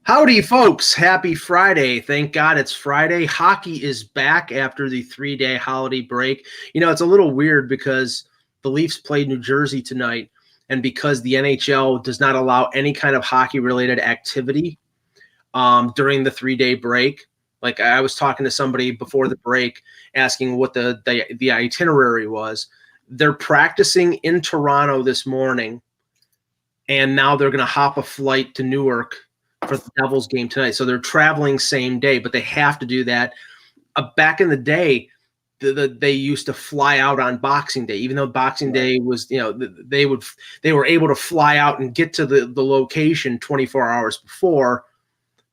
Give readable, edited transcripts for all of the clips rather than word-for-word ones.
Howdy, folks. Happy Friday. Thank God it's Friday. Hockey is back after the 3-day holiday break. You know, it's a little weird because the Leafs played New Jersey tonight, and because the NHL does not allow any kind of hockey-related activity during the 3-day break. Like I was talking to somebody before the break asking what the itinerary was. They're practicing in Toronto this morning, and now they're going to hop a flight to Newark for the Devils game tonight. So they're traveling same day, but they have to do that. Back in the day, they used to fly out on Boxing Day, even though Boxing Day was, they were able to fly out and get to the location 24 hours before,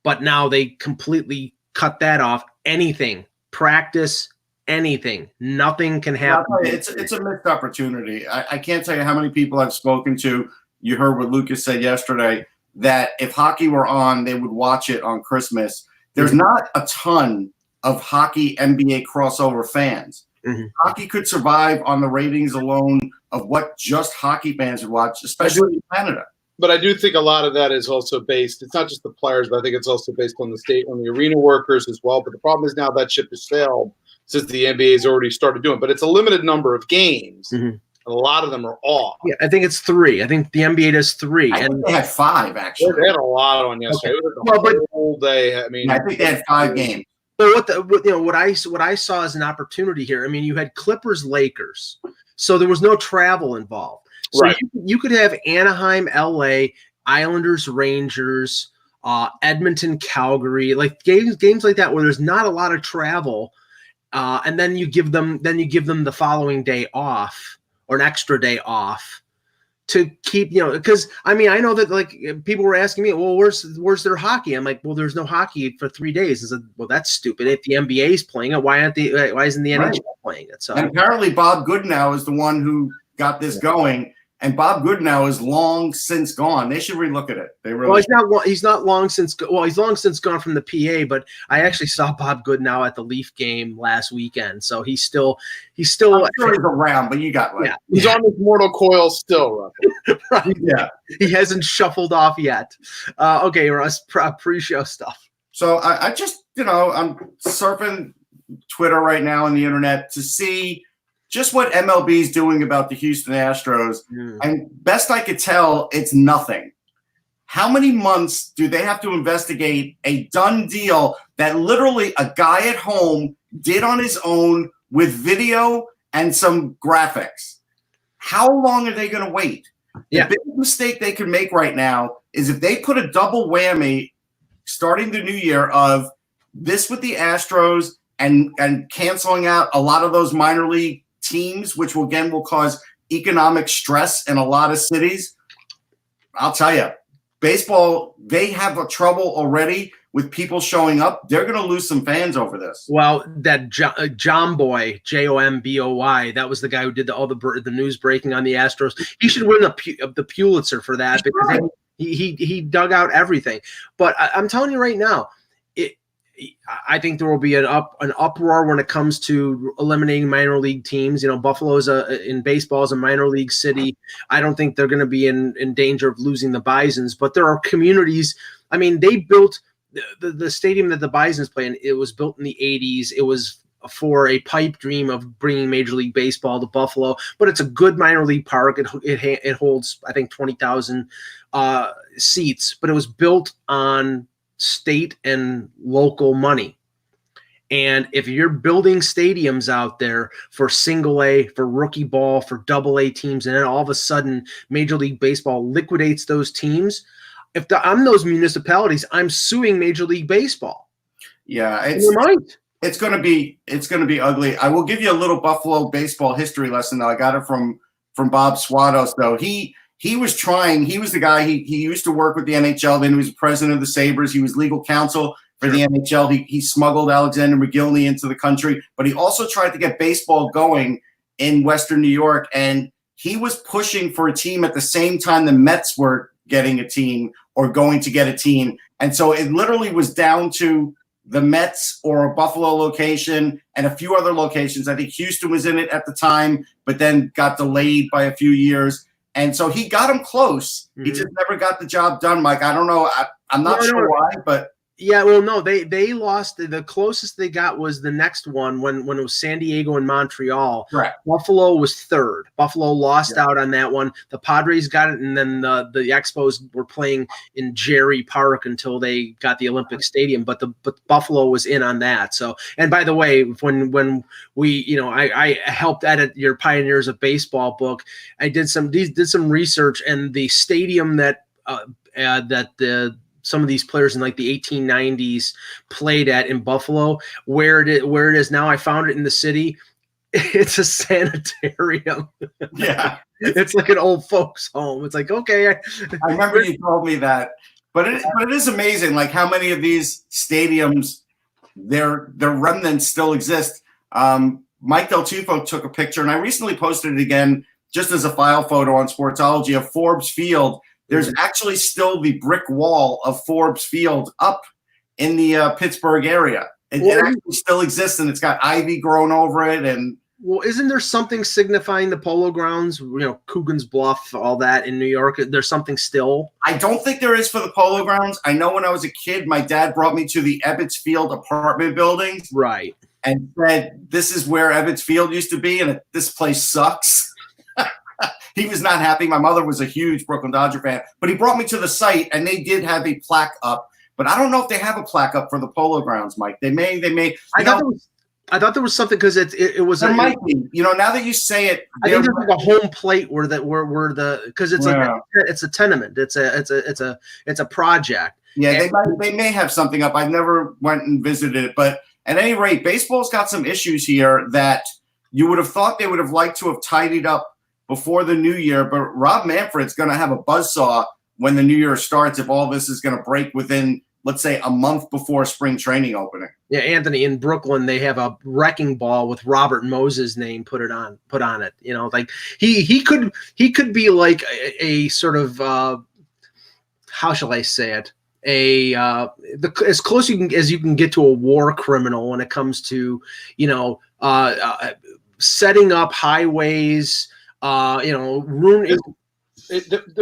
but now they completely cut that off. Anything, practice, anything, nothing can happen. It's a missed opportunity. I can't tell you how many people I've spoken to. You heard what Lucas said yesterday, that if hockey were on, they would watch it on Christmas. There's not a ton of hockey NBA crossover fans. Mm-hmm. Hockey could survive on the ratings alone of what just hockey fans would watch, especially in Canada. But I do think a lot of that is also based, it's not just the players, but I think it's also based on the arena workers as well. But the problem is now that ship has sailed since the NBA has already started doing it. But it's a limited number of games. Mm-hmm. A lot of them are off. Yeah, I think it's 3. I think the NBA does 3. I think they had 5, actually. They had a lot on yesterday. Okay. It was a whole day. I mean, I think they had 5 games. But what I saw as an opportunity here, I mean, you had Clippers, Lakers, so there was no travel involved. So right. you could have Anaheim, LA, Islanders, Rangers, Edmonton, Calgary, like games like that where there's not a lot of travel, and then you give them the following day off. Or an extra day off to keep, because I mean, I know that like people were asking me, well, where's their hockey? I'm like, well, there's no hockey for 3 days. I said, well, that's stupid. If the NBA is playing it, why isn't the NHL playing it? So, and apparently Bob Goodenow is the one who got this going. And Bob Goodenow is long since gone. They should relook at it. They really. Well, he's not long since. Well, he's long since gone from the PA. But I actually saw Bob Goodenow at the Leaf game last weekend. So he's still. I'm sure he's around, but you got he's on this mortal coil still, right? Yeah, he hasn't shuffled off yet. Okay, Russ, pre-show stuff. So I just I'm surfing Twitter right now on the internet to see just what MLB is doing about the Houston Astros. And best I could tell, it's nothing. How many months do they have to investigate a done deal that literally a guy at home did on his own with video and some graphics? How long are they going to wait? The big mistake they could make right now is if they put a double whammy starting the new year of this with the Astros and canceling out a lot of those minor league teams, which will cause economic stress in a lot of cities. I'll tell you, baseball, they have a trouble already with people showing up. They're going to lose some fans over this. Well, that Jomboy, Jomboy, that was the guy who did all the news breaking on the Astros. He should win the Pulitzer for that because he dug out everything. But I'm telling you right now, I think there will be an uproar when it comes to eliminating minor league teams. Buffalo's in baseball is a minor league city. I don't think they're going to be in danger of losing the Bisons, but there are communities. I mean, they built the stadium that the Bisons play in. It was built in the 80s. It was for a pipe dream of bringing Major League Baseball to Buffalo, but it's a good minor league park. It holds, I think, 20,000 seats, but it was built on state and local money. And if you're building stadiums out there for single A, for rookie ball, for double A teams, and then all of a sudden Major League Baseball liquidates those teams, I'm those municipalities, I'm suing Major League Baseball. Yeah, it's going to be ugly. I will give you a little Buffalo baseball history lesson though. I got it from Bob Swados though. He was trying. He was the guy. He used to work with the NHL. Then he was president of the Sabres. He was legal counsel for the NHL. He smuggled Alexander McGillney into the country, but he also tried to get baseball going in Western New York. And he was pushing for a team at the same time the Mets were getting a team or going to get a team. And so it literally was down to the Mets or a Buffalo location and a few other locations. I think Houston was in it at the time, but then got delayed by a few years. And so he got him close. Mm-hmm. He just never got the job done, Mike. I don't know. I'm not sure why, but. Yeah, well, no, they lost. The closest they got was the next one when it was San Diego and Montreal. Right. Buffalo was third. Buffalo lost out on that one. The Padres got it, and then the Expos were playing in Jerry Park until they got the Olympic Stadium. But Buffalo was in on that. So, and by the way, when we, I helped edit your Pioneers of Baseball book. I did some research, and the stadium that some of these players in like the 1890s played at in Buffalo, where it is now. I found it in the city. It's a sanitarium. Yeah. It's like an old folks home. It's like, okay. I remember you told me that, but it is amazing. Like how many of these stadiums, their remnants still exist. Mike Del Tufo took a picture, and I recently posted it again, just as a file photo on Sportsology of Forbes Field. There's actually still the brick wall of Forbes Field up in the Pittsburgh area. It actually still exists, and it's got ivy growing over it. And well, isn't there something signifying the Polo Grounds? Coogan's Bluff, all that in New York. There's something still. I don't think there is for the Polo Grounds. I know when I was a kid, my dad brought me to the Ebbets Field apartment buildings, right, and said, "This is where Ebbets Field used to be, and this place sucks." He was not happy. My mother was a huge Brooklyn Dodger fan, but he brought me to the site, and they did have a plaque up. But I don't know if they have a plaque up for the Polo Grounds, Mike. They may. I thought there was something because it was. There might be. Now that you say it, I think there's like a home plate where because it's it's a tenement. It's a project. Yeah, they may have something up. I've never went and visited it, but at any rate, baseball's got some issues here that you would have thought they would have liked to have tidied up before the new year, but Rob Manfred's going to have a buzzsaw when the new year starts if all this is going to break within, let's say, a month before spring training opening. Yeah, Anthony, in Brooklyn, they have a wrecking ball with Robert Moses' name put on it. Like he could be like a sort of how shall I say it? As close as you can get to a war criminal when it comes to setting up highways. There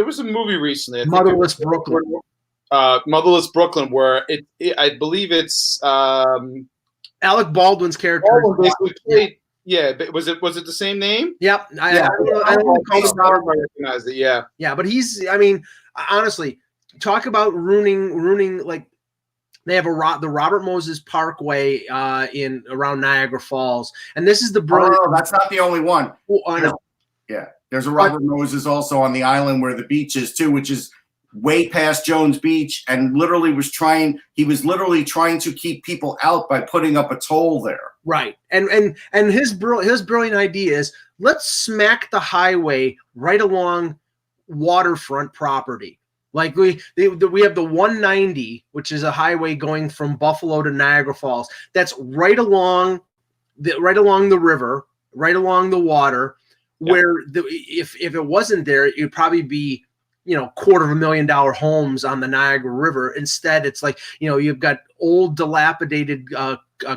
was a movie recently, Motherless Brooklyn. Motherless Brooklyn, where I believe it's Alec Baldwin's character. Yeah, but was it the same name? Yep. I recognize it. Yeah. Yeah, but honestly, talk about ruining like. They have the Robert Moses Parkway in around Niagara Falls, and this is the brilliant. Oh, that's not the only one. Oh, I know. Yeah, there's a Robert Moses also on the island where the beach is too, which is way past Jones Beach, and he was literally trying to keep people out by putting up a toll there. Right, and his brilliant idea is let's smack the highway right along waterfront property. Like we have the 190, which is a highway going from Buffalo to Niagara Falls. That's right along the river, right along the water. Yeah. Where if it wasn't there, it'd probably be $250,000 homes on the Niagara River. Instead, it's like you've got old dilapidated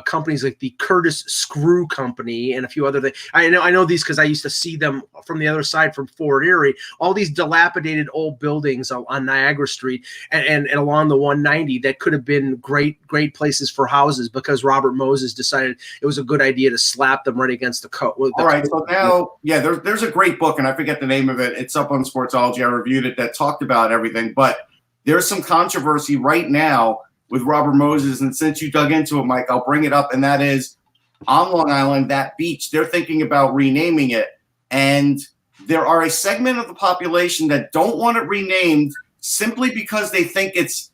companies like the Curtis Screw Company and a few other things. I know these because I used to see them from the other side from Fort Erie. All these dilapidated old buildings on Niagara Street and along the 190 that could have been great places for houses because Robert Moses decided it was a good idea to slap them right against the coast. All right, so now, there's a great book, and I forget the name of it. It's up on Sportsology. I reviewed it, that talked about everything, but there's some controversy right now with Robert Moses, and since you dug into it, Mike, I'll bring it up, and that is on Long Island, that beach, they're thinking about renaming it, and there are a segment of the population that don't want it renamed simply because they think it's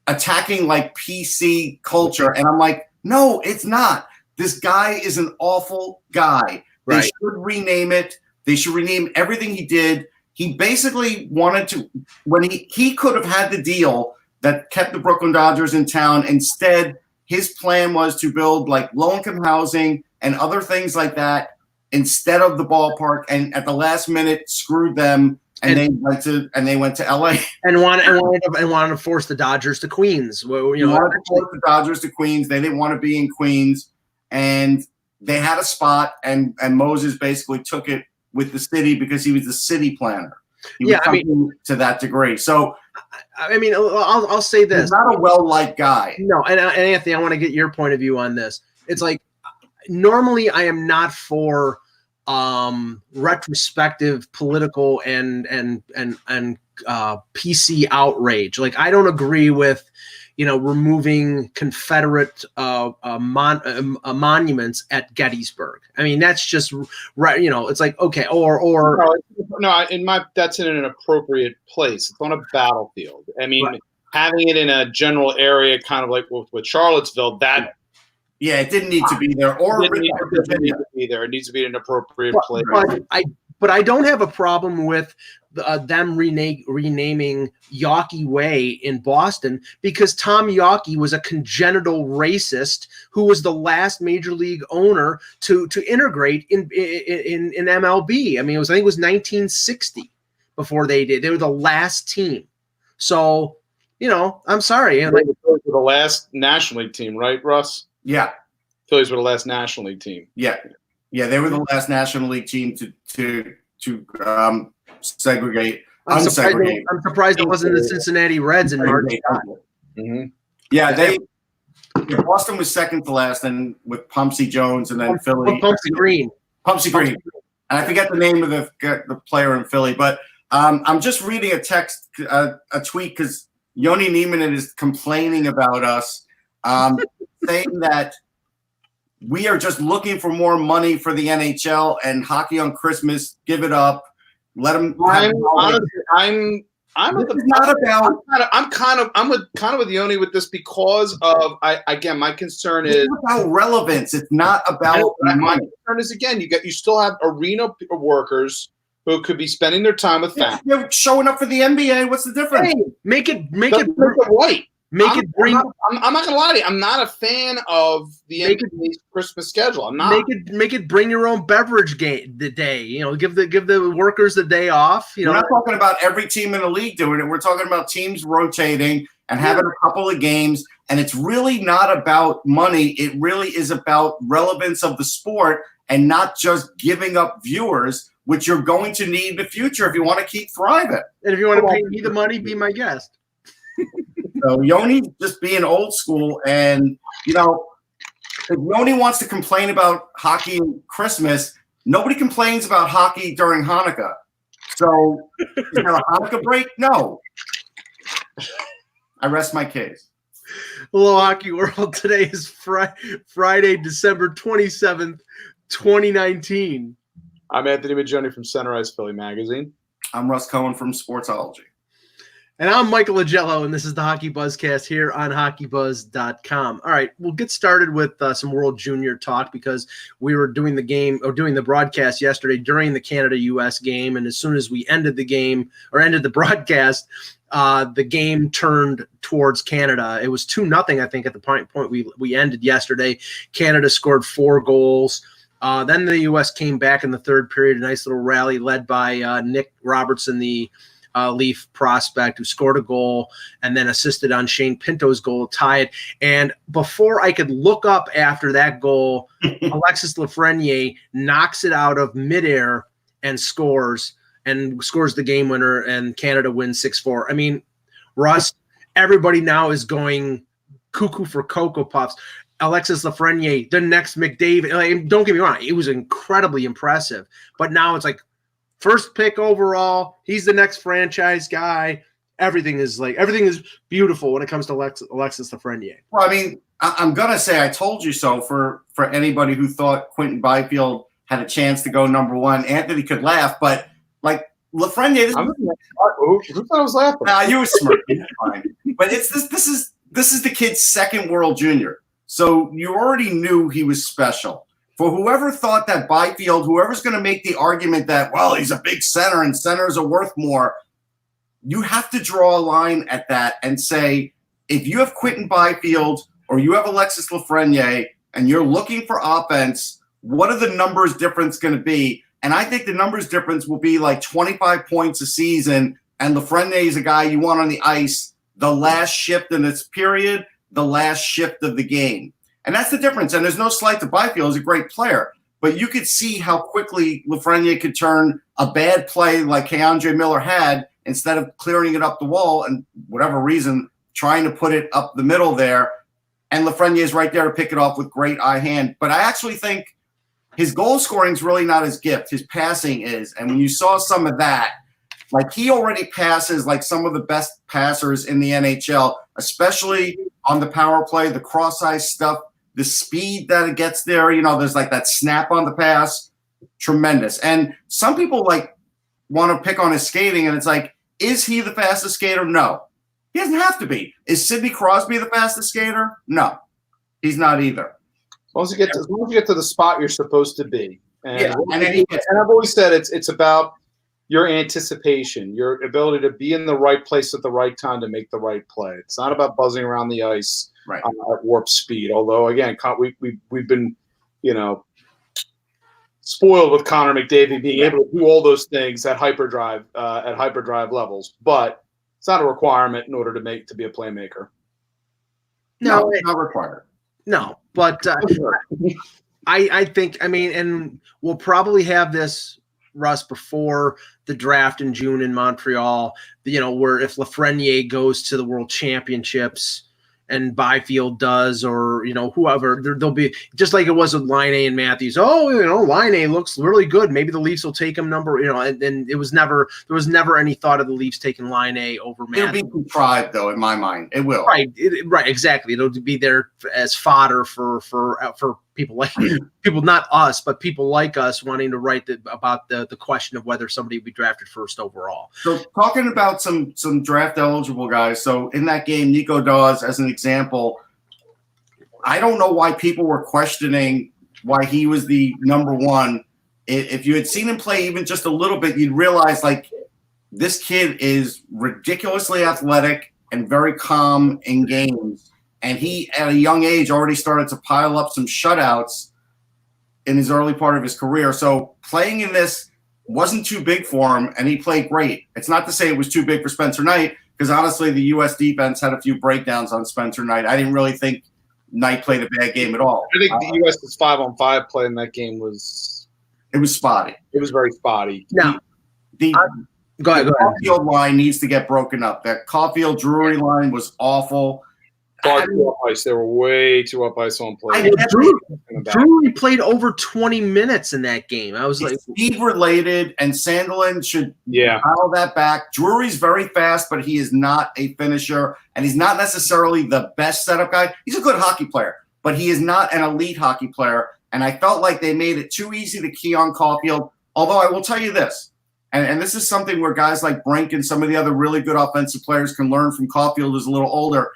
attacking like PC culture, and I'm like, no, it's not. This guy is an awful guy. Right. They should rename it. They should rename everything he did. He basically wanted to, when he could have had the deal that kept the Brooklyn Dodgers in town. Instead, his plan was to build like low-income housing and other things like that instead of the ballpark. And at the last minute, screwed them, and they went to LA and wanted to force the Dodgers to Queens. Well, wanted to force the Dodgers to Queens. They didn't want to be in Queens, and they had a spot, and Moses basically took it with the city because he was the city planner. To that degree. So I mean, I'll say this. He's not a well-liked guy. No, and Anthony, I want to get your point of view on this. It's like, normally I am not for retrospective political and PC outrage. Like, I don't agree with, removing Confederate monuments at Gettysburg. I mean, that's just right. It's like, okay, that's in an appropriate place. It's on a battlefield. I mean, right. Having it in a general area, kind of like with Charlottesville, that. Yeah, it didn't need to be there. It needs to be there. It needs to be in an appropriate place. But I don't have a problem with them renaming Yawkey Way in Boston, because Tom Yawkey was a congenital racist who was the last major league owner to integrate in MLB. I mean, I think it was 1960 before they did. They were the last team. So, I'm sorry. They were the last National League team, right, Russ? Yeah. Phillies were the last National League team. Yeah. Yeah, they were the last National League team to segregate. I'm surprised it wasn't the Cincinnati Reds in March. Mm-hmm. Yeah, Boston was second to last, and with Pumpsy Jones, and then Philly. Pumpsy Green. And I forget the name of the player in Philly, but I'm just reading a tweet, because Yoni Neiman is complaining about us, saying that we are just looking for more money for the NHL and hockey on Christmas. Give it up. Let them. I'm kind of with Yoni with this, because of my concern is about relevance. It's not about my concern is, again, you still have arena workers who could be spending their time with families. They're showing up for the NBA. What's the difference? Hey, make it right. I'm not gonna lie to you. I'm not a fan of the NBA's Christmas schedule. I'm not. Make it bring your own beverage day. Give the workers the day off. We're not talking about every team in the league doing it. We're talking about teams rotating and having a couple of games. And it's really not about money. It really is about relevance of the sport, and not just giving up viewers, which you're going to need in the future if you want to keep thriving. And if you want to pay me the money, be my guest. So Yoni just being old school, and if Yoni wants to complain about hockey and Christmas, nobody complains about hockey during Hanukkah. So is there a Hanukkah break? No. I rest my case. Hello, Hockey World. Today is Friday, December 27th, 2019. I'm Anthony Majoni from Centerized Philly Magazine. I'm Russ Cohen from Sportsology. And I'm Michael Agello, and this is the Hockey Buzzcast here on HockeyBuzz.com. All right, we'll get started with some World Junior talk, because we were doing the broadcast yesterday during the Canada-U.S. game, and as soon as we ended the broadcast, the game turned towards Canada. It was 2-0, I think, at the point we ended yesterday. Canada scored 4 goals. Then the U.S. came back in the third period, a nice little rally led by Nick Robertson, the Leaf prospect, who scored a goal and then assisted on Shane Pinto's goal to tie it. And before I could look up after that goal, Alexis Lafreniere knocks it out of midair and scores the game winner, and Canada wins 6-4. I mean, Russ, everybody now is going cuckoo for Cocoa Puffs. Alexis Lafreniere, the next McDavid. Like, don't get me wrong, it was incredibly impressive. But now it's like, first pick overall, he's the next franchise guy. Everything is beautiful when it comes to Alexis Lafreniere. Well, I mean, I'm going to say I told you so for anybody who thought Quentin Byfield had a chance to go number 1. Anthony could laugh, but like Lafreniere, who thought I was laughing? Nah, you were smirking. Fine. But this is the kid's second World Junior. So you already knew he was special. For whoever thought that Byfield, whoever's going to make the argument that, well, he's a big center and centers are worth more, you have to draw a line at that and say, if you have Quentin Byfield or you have Alexis Lafreniere and you're looking for offense, what are the numbers difference going to be? And I think the numbers difference will be like 25 points a season, and Lafreniere is a guy you want on the ice the last shift in this period, the last shift of the game. And that's the difference. And there's no slight to Byfield. He's a great player. But you could see how quickly Lafreniere could turn a bad play like Keandre Miller had instead of clearing it up the wall and whatever reason trying to put it up the middle there. And Lafreniere is right there to pick it off with great eye hand. But I actually think his goal scoring is really not his gift. His passing is. And when you saw some of that, like he already passes like some of the best passers in the NHL, especially on the power play, the cross-ice stuff, the speed that it gets there. You know, there's like that snap on the pass. Tremendous. And some people like want to pick on his skating, and it's like, is he the fastest skater? No. He doesn't have to be. Is Sidney Crosby the fastest skater? No. He's not either. As long as you get to the spot you're supposed to be. And, yeah, and I've always said it's about your anticipation, your ability to be in the right place at the right time to make the right play. It's not about buzzing around the ice at warp speed. Although, again, we've been, spoiled with Connor McDavid being able to do all those things at hyperdrive levels, but it's not a requirement in order to be a playmaker. No, it's not required. No, but I think, and we'll probably have this, Russ, before the draft in June in Montreal, where if Lafreniere goes to the World Championships and Byfield does, or, whoever, there'll be, just like it was with Laine and Matthews. Oh, Laine looks really good. Maybe the Leafs will take him and there was never any thought of the Leafs taking Laine over Matthews. It'll be contrived, though, in my mind. It will. Right, exactly. It'll be there as fodder for people like people, not us, but people like us wanting to write about the question of whether somebody would be drafted first overall. So talking about some draft eligible guys. So in that game, Nico Daws, as an example, I don't know why people were questioning why he was the number one. If you had seen him play even just a little bit, you'd realize like this kid is ridiculously athletic and very calm in games. And he, at a young age, already started to pile up some shutouts in his early part of his career. So playing in this wasn't too big for him, and he played great. It's not to say it was too big for Spencer Knight, because honestly, the U.S. defense had a few breakdowns on Spencer Knight. I didn't really think Knight played a bad game at all. I think the U.S.'s 5-on-5 play in that game was spotty. It was very spotty. No. Go ahead. Caulfield line needs to get broken up. That Caulfield-Drury line was awful. Far too up ice. They were way too up ice on play. Drury played over 20 minutes in that game. I was like, speed related, and Sandelin should dial that back. Drury's very fast, but he is not a finisher, and he's not necessarily the best setup guy. He's a good hockey player, but he is not an elite hockey player. And I felt like they made it too easy to key on Caulfield. Although I will tell you this, and this is something where guys like Brink and some of the other really good offensive players can learn from Caulfield, who's a little older.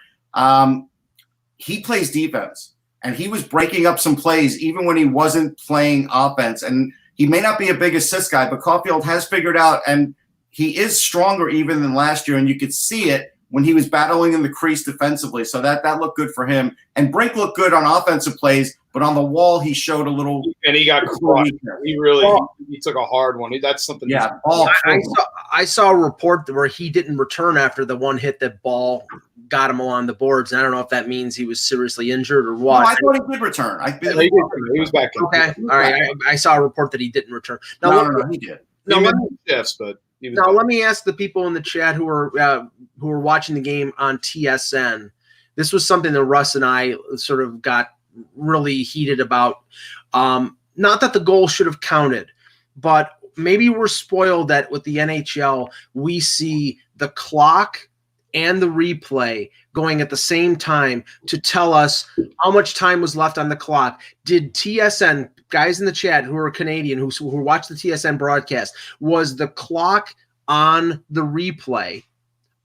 He plays defense, and he was breaking up some plays even when he wasn't playing offense. And he may not be a big assist guy, but Caulfield has figured out, and he is stronger even than last year. And you could see it when he was battling in the crease defensively. So that looked good for him. And Brink looked good on offensive plays, but on the wall, he showed a little. And he got crushed. He took a hard one. That's something. Yeah. I saw a report where he didn't return after the one hit that ball got him along the boards. And I don't know if that means he was seriously injured or what. No, I thought he did return. He was back. Okay. All right. I saw a report that he didn't return. No, he did. Let me ask the people in the chat who are watching the game on TSN. This was something that Russ and I sort of got really heated about. Not that the goal should have counted, but maybe we're spoiled that with the NHL, we see the clock and the replay going at the same time to tell us how much time was left on the clock. Did TSN, guys in the chat who are Canadian, who watch the TSN broadcast, was the clock on the replay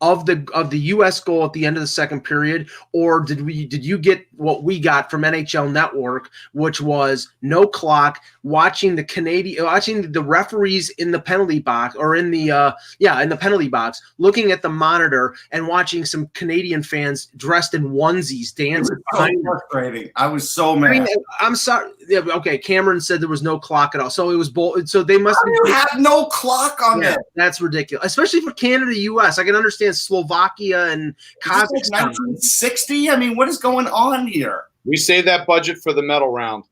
of the U.S. goal at the end of the second period, or did you get what we got from NHL Network, which was no clock, watching the referees in the penalty box, or in the penalty box, looking at the monitor and watching some Canadian fans dressed in onesies dancing behind them. Frustrating. I was so mad. I'm sorry. Yeah, okay, Cameron said there was no clock at all, so it was so they must have no clock on it. That's ridiculous, especially for Canada, U.S. I can understand Slovakia and Kazakhstan. 1960. I mean, what is going on here? We save that budget for the medal round.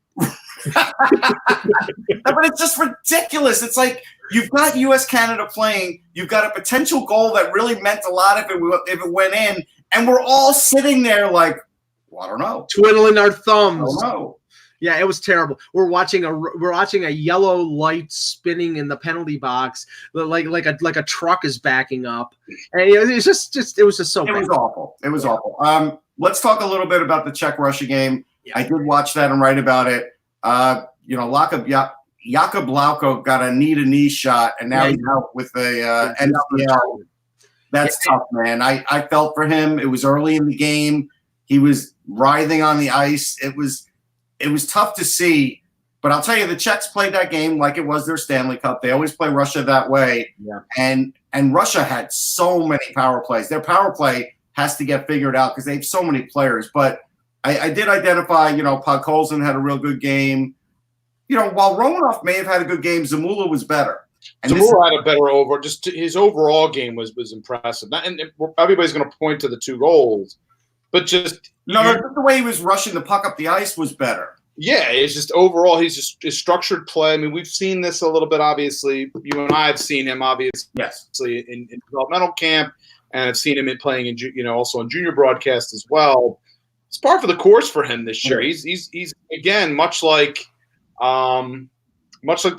But it's just ridiculous. It's like you've got U.S.-Canada playing. You've got a potential goal that really meant a lot if it went in, and we're all sitting there like, well, I don't know, twiddling our thumbs. I don't know. Yeah, it was terrible. We're watching a yellow light spinning in the penalty box, like a truck is backing up, and it was just so bad. It was awful. It was awful. Let's talk a little bit about the Czech-Russia game. Yeah. I did watch that and write about it. Jakub Lauko got a knee-to-knee shot, and now he's out with the NCL. That's tough, man. I felt for him. It was early in the game. He was writhing on the ice. It was tough to see, but I'll tell you, the Czechs played that game like it was their Stanley Cup. They always play Russia that way. Yeah. And Russia had so many power plays. Their power play has to get figured out because they have so many players. But I did identify, Podkolzin had a real good game. While Romanov may have had a good game, Zamula was better. And Zamula had a better just his overall game was impressive. And everybody's going to point to the 2 goals, but just the way he was rushing the puck up the ice was better. Yeah, it's just overall his structured play. I mean, we've seen this a little bit. Obviously, you and I have seen him obviously in developmental camp, and I've seen him playing in also in junior broadcast as well. It's par for the course for him this year. He's again much like the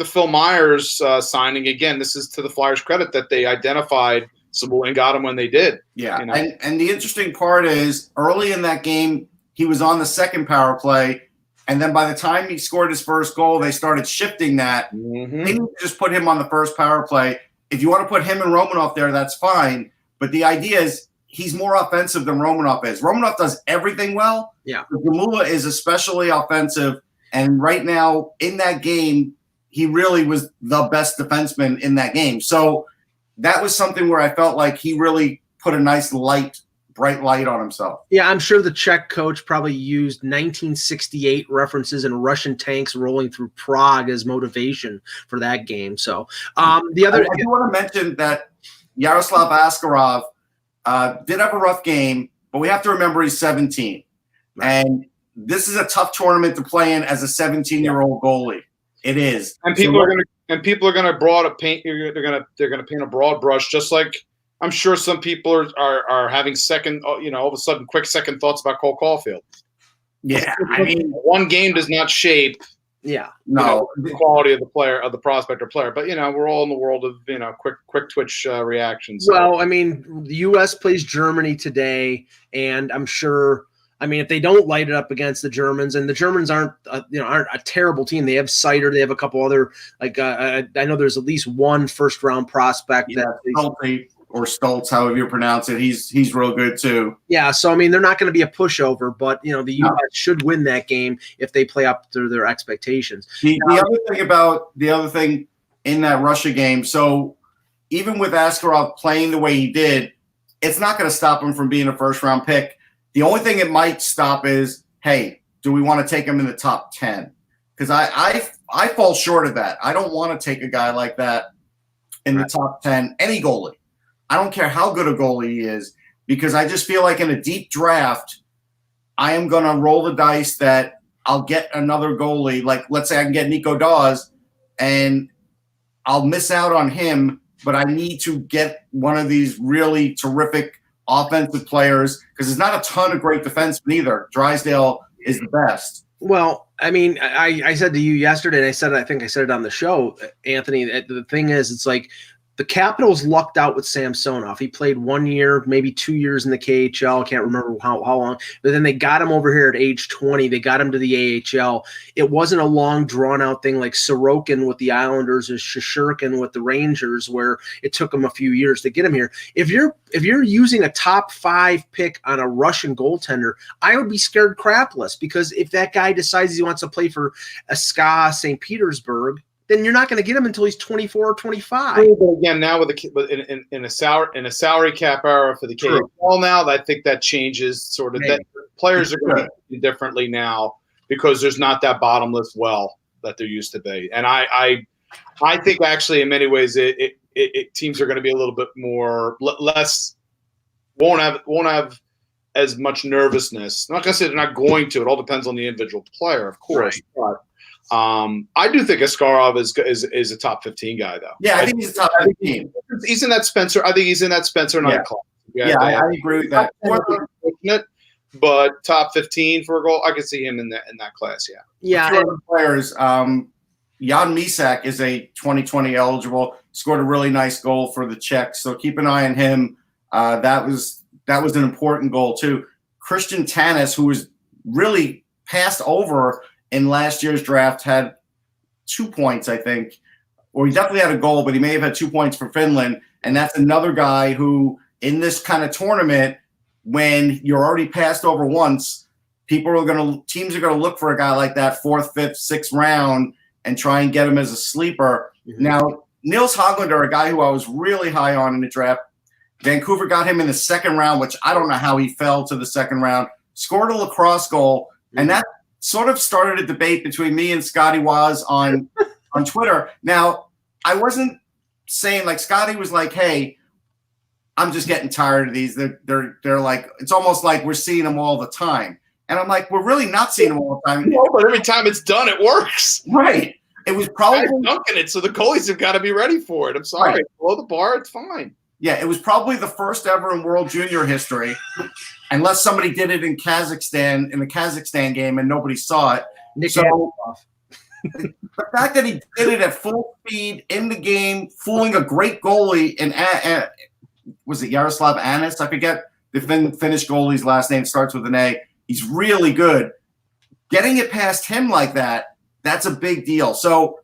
Phil Myers signing. Again, this is to the Flyers' credit that they identified Subban and got him when they did. Yeah, and the interesting part is early in that game he was on the second power play, and then by the time he scored his first goal, they started shifting that. Mm-hmm. They didn't just put him on the first power play. If you want to put him and Romanov there, that's fine. But the idea is he's more offensive than Romanov is. Romanov does everything well. Yeah, Zamula is especially offensive, and right now in that game, he really was the best defenseman in that game. So that was something where I felt like he really put a nice bright light on himself. Yeah, I'm sure the Czech coach probably used 1968 references and Russian tanks rolling through Prague as motivation for that game. So I do want to mention that Yaroslav Askarov did have a rough game, but we have to remember he's 17. Right. And this is a tough tournament to play in as a 17-year-old goalie. It is. And people are going to paint. They're going to paint a broad brush, just like I'm sure some people are having all of a sudden quick second thoughts about Cole Caulfield. Yeah, I mean, one game does not shape. Yeah, the quality of the player, of the prospect or player. But we're all in the world of quick twitch reactions. So. Well, I mean, the U.S. plays Germany today, and I'm sure. I mean, if they don't light it up against the Germans, and the Germans aren't a terrible team. They have Seider. They have a couple other I know there's at least one first round prospect or Stoltz, however you pronounce it. He's real good too. Yeah, so I mean, they're not going to be a pushover, but the U.S. should win that game if they play up to their expectations. The other thing in that Russia game. So even with Askarov playing the way he did, it's not going to stop him from being a first round pick. The only thing it might stop is, hey, do we want to take him in the top 10? Because I fall short of that. I don't want to take a guy like that in the top 10, any goalie. I don't care how good a goalie he is, because I just feel like in a deep draft, I am going to roll the dice that I'll get another goalie. Like, let's say I can get Nico Dawes, and I'll miss out on him, but I need to get one of these really terrific offensive players, because there's not a ton of great defensemen either. Drysdale is the best. Well, I mean, I said to you yesterday, and I think I said it on the show, Anthony, the thing is, it's like the Capitals lucked out with Samsonov. He played 1 year, maybe 2 years in the KHL. I can't remember how long. But then they got him over here at age 20. They got him to the AHL. It wasn't a long, drawn-out thing like Sorokin with the Islanders or Shishkin with the Rangers, where it took him a few years to get him here. If you're using a top 5 pick on a Russian goaltender, I would be scared crapless, because if that guy decides he wants to play for SKA St. Petersburg, then you're not going to get him until he's 24 or 25. But again, now with in a salary cap era for the KHL now, I think that changes sort of. That players are going to do differently now, because there's not that bottomless well that there used to be. And I think actually in many ways teams are going to be a little bit more less, won't have as much nervousness. I'm not going to say they're not going to. It all depends on the individual player, of course. Right. I do think Askarov is a top 15 guy, though. Yeah, I think he's a top 15. He's in that Spencer. I think he's in that Spencer Knight class. I agree with that. But top 15 for a goal, I can see him in that class. Yeah. A few other players. Jan Misak is a 2020 eligible. Scored a really nice goal for the Czechs, so keep an eye on him. That was an important goal too. Christian Tanis, who was really passed over in last year's draft, had 2 points, I think, or he definitely had a goal, but he may have had 2 points for Finland. And that's another guy who, in this kind of tournament, when you're already passed over once, teams are going to look for a guy like that 4th, 5th, 6th round and try and get him as a sleeper. Mm-hmm. Now, Nils Hoglander, a guy who I was really high on in the draft, Vancouver got him in the 2nd round, which I don't know how he fell to the 2nd round, scored a lacrosse goal, and that sort of started a debate between me and Scotty Waz on Twitter. Now, I wasn't saying, like, Scotty was like, hey, I'm just getting tired of these. They're like, it's almost like we're seeing them all the time. And I'm like, we're really not seeing them all the time. No, but every time it's done, it works. Right. It was probably dunking it, so the goalies have got to be ready for it. I'm sorry. Right. Below the bar, it's fine. Yeah, it was probably the first ever in World Junior history, unless somebody did it in the Kazakhstan game and nobody saw it. The fact that he did it at full speed in the game, fooling a great goalie, and was it Yaroslav Anis? I forget the Finnish goalie's last name, starts with an A. He's really good. Getting it past him like that, that's a big deal. So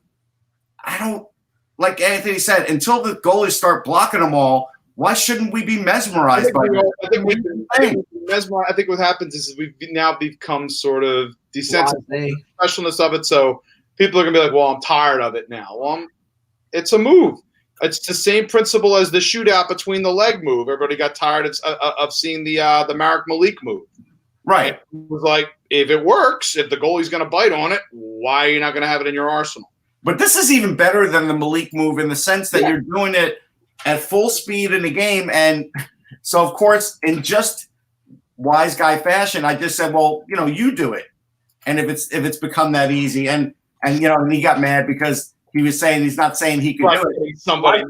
I don't, like Anthony said, until the goalies start blocking them all, why shouldn't we be mesmerized by that? I think what happens is we've now become sort of desensitized the specialness of it. So people are going to be like, well, I'm tired of it now. Well, it's a move. It's the same principle as the shootout between the leg move. Everybody got tired of seeing the Marek Malik move. Right. It was like, if it works, if the goalie's going to bite on it, why are you not going to have it in your arsenal? But this is even better than the Malik move in the sense that you're doing it at full speed in the game. And so, of course, in just wise guy fashion, I just said, well, you do it. And if it's become that easy, and he got mad because he was saying he's not saying he could do it. Somebody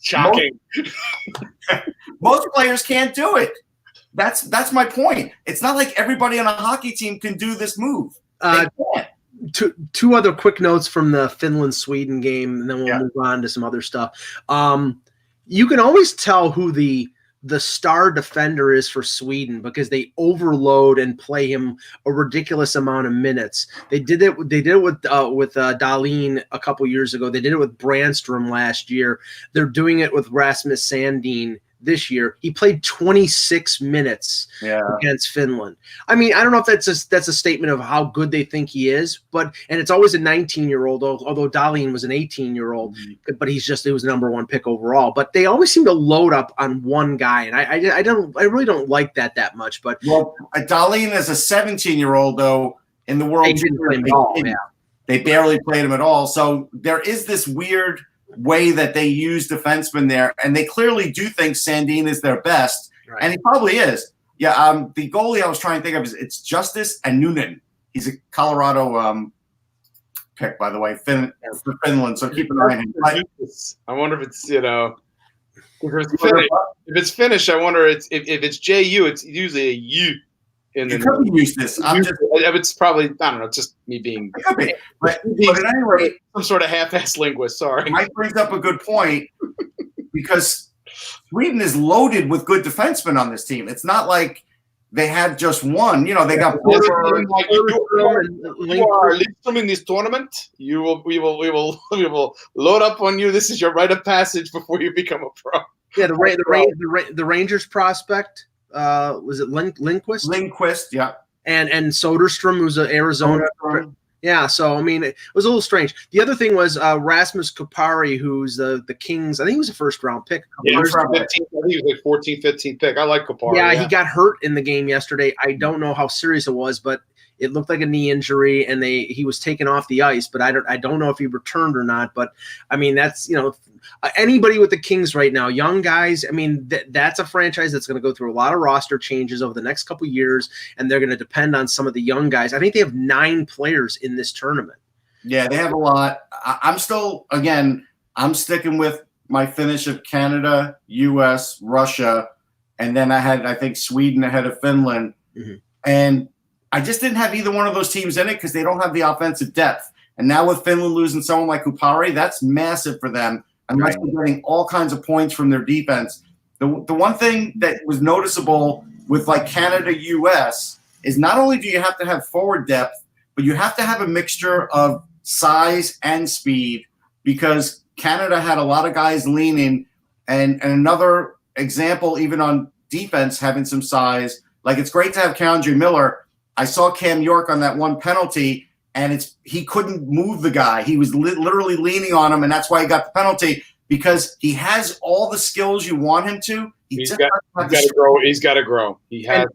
shocking. Most players can't do it. That's my point. It's not like everybody on a hockey team can do this move. Two other quick notes from the Finland-Sweden game, and then we'll move on to some other stuff. You can always tell who the star defender is for Sweden because they overload and play him a ridiculous amount of minutes. They did it with Dahlin a couple years ago. They did it with Brandstrom last year. They're doing it with Rasmus Sandin this year. He played 26 minutes against Finland. I mean, I don't know if that's a statement of how good they think he is, and it's always a 19-year-old, although Dahlin was an 18-year-old, but he was the number 1 pick overall. But they always seem to load up on one guy, and I really don't like that much. But Dahlin is a 17-year-old though in the World Junior. They barely played him at all. So there is this weird way that they use defensemen there, and they clearly do think Sandin is their best, and he probably is. Yeah, the goalie I was trying to think of it's Justice and Noonan. He's a Colorado pick, by the way, for Finland. So keep an eye on him. I wonder if it's if it's Finnish. I wonder if it's JU. It's usually a U. It could be Eustace. It's probably, I don't know, just me being. It could be. But at any rate, some sort of half-assed linguist. Sorry. Mike brings up a good point because Sweden is loaded with good defensemen on this team. It's not like they have just one. They got. You are Lindstrom in this tournament. We will load up on you. This is your rite of passage before you become a pro. Yeah, the Rangers prospect. Was it Lindquist? Lindquist, yeah. And Soderstrom, who's an Arizona. Yeah, so, I mean, it was a little strange. The other thing was Rasmus Kupari, who's the Kings. I think he was a first-round pick. I think he was like 14th, 15th pick. I like Kupari. Yeah, he got hurt in the game yesterday. I don't know how serious it was, but it looked like a knee injury, and he was taken off the ice. But I don't know if he returned or not. But, I mean, that's, anybody with the Kings right now, young guys, I mean, that's a franchise that's going to go through a lot of roster changes over the next couple of years, and they're going to depend on some of the young guys. I think they have 9 players in this tournament. Yeah, they have a lot. I'm still, again, I'm sticking with my finish of Canada, U.S., Russia, and then I think, Sweden ahead of Finland. Mm-hmm. And I just didn't have either one of those teams in it because they don't have the offensive depth. And now with Finland losing someone like Kupari, that's massive for them. Unless they're getting all kinds of points from their defense. The one thing that was noticeable with like Canada, U.S. is not only do you have to have forward depth, but you have to have a mixture of size and speed, because Canada had a lot of guys leaning, and another example, even on defense, having some size. Like, it's great to have Keandre Miller. I saw Cam York on that one penalty, and he couldn't move the guy. He was literally leaning on him, and that's why he got the penalty, because he has all the skills you want him to. He's got to grow. He's got to grow. He has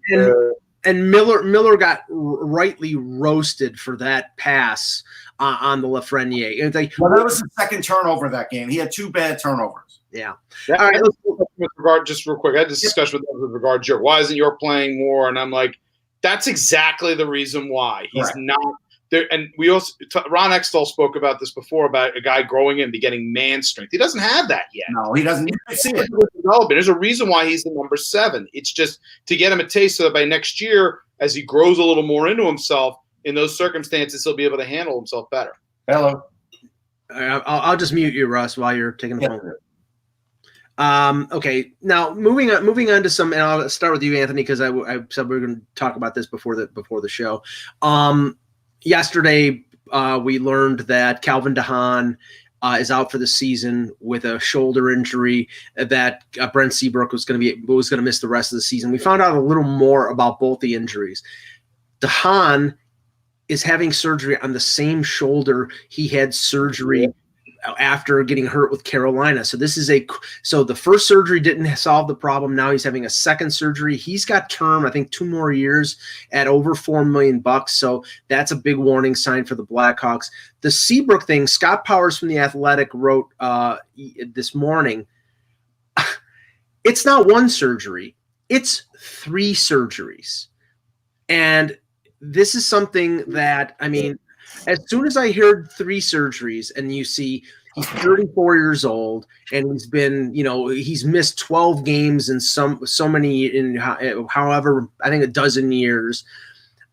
and Miller got rightly roasted for that pass on the Lafreniere. Well, that was the second turnover that game. He had 2 bad turnovers. Yeah. All right. With regard, just real quick, I had this discussion with regard to York. Why isn't York playing more? And I'm like, that's exactly the reason why he's not there. And we also Ron Extall spoke about this before, about a guy growing and getting man strength. He doesn't have that yet. No, he doesn't. See it. There's a reason why he's the number 7. It's just to get him a taste so that by next year, as he grows a little more into himself, in those circumstances, he'll be able to handle himself better. Hello. I'll just mute you, Russ, while you're taking the phone. Okay, now moving on to some, and I'll start with you, Anthony, because I said we were going to talk about this before the show. Yesterday, we learned that Calvin DeHaan is out for the season with a shoulder injury. That Brent Seabrook was going to miss the rest of the season. We found out a little more about both the injuries. DeHaan is having surgery on the same shoulder he had surgery after getting hurt with Carolina. So the first surgery didn't solve the problem. Now he's having a second surgery. He's got term, I think, 2 more years at over $4 million. So that's a big warning sign for the Blackhawks. The Seabrook thing, Scott Powers from The Athletic wrote this morning, it's not 1 surgery, it's 3 surgeries. And this is something that, I mean, as soon as I heard 3 surgeries, and you see he's 34 years old, and he's been, he's missed 12 games in however, I think a dozen years.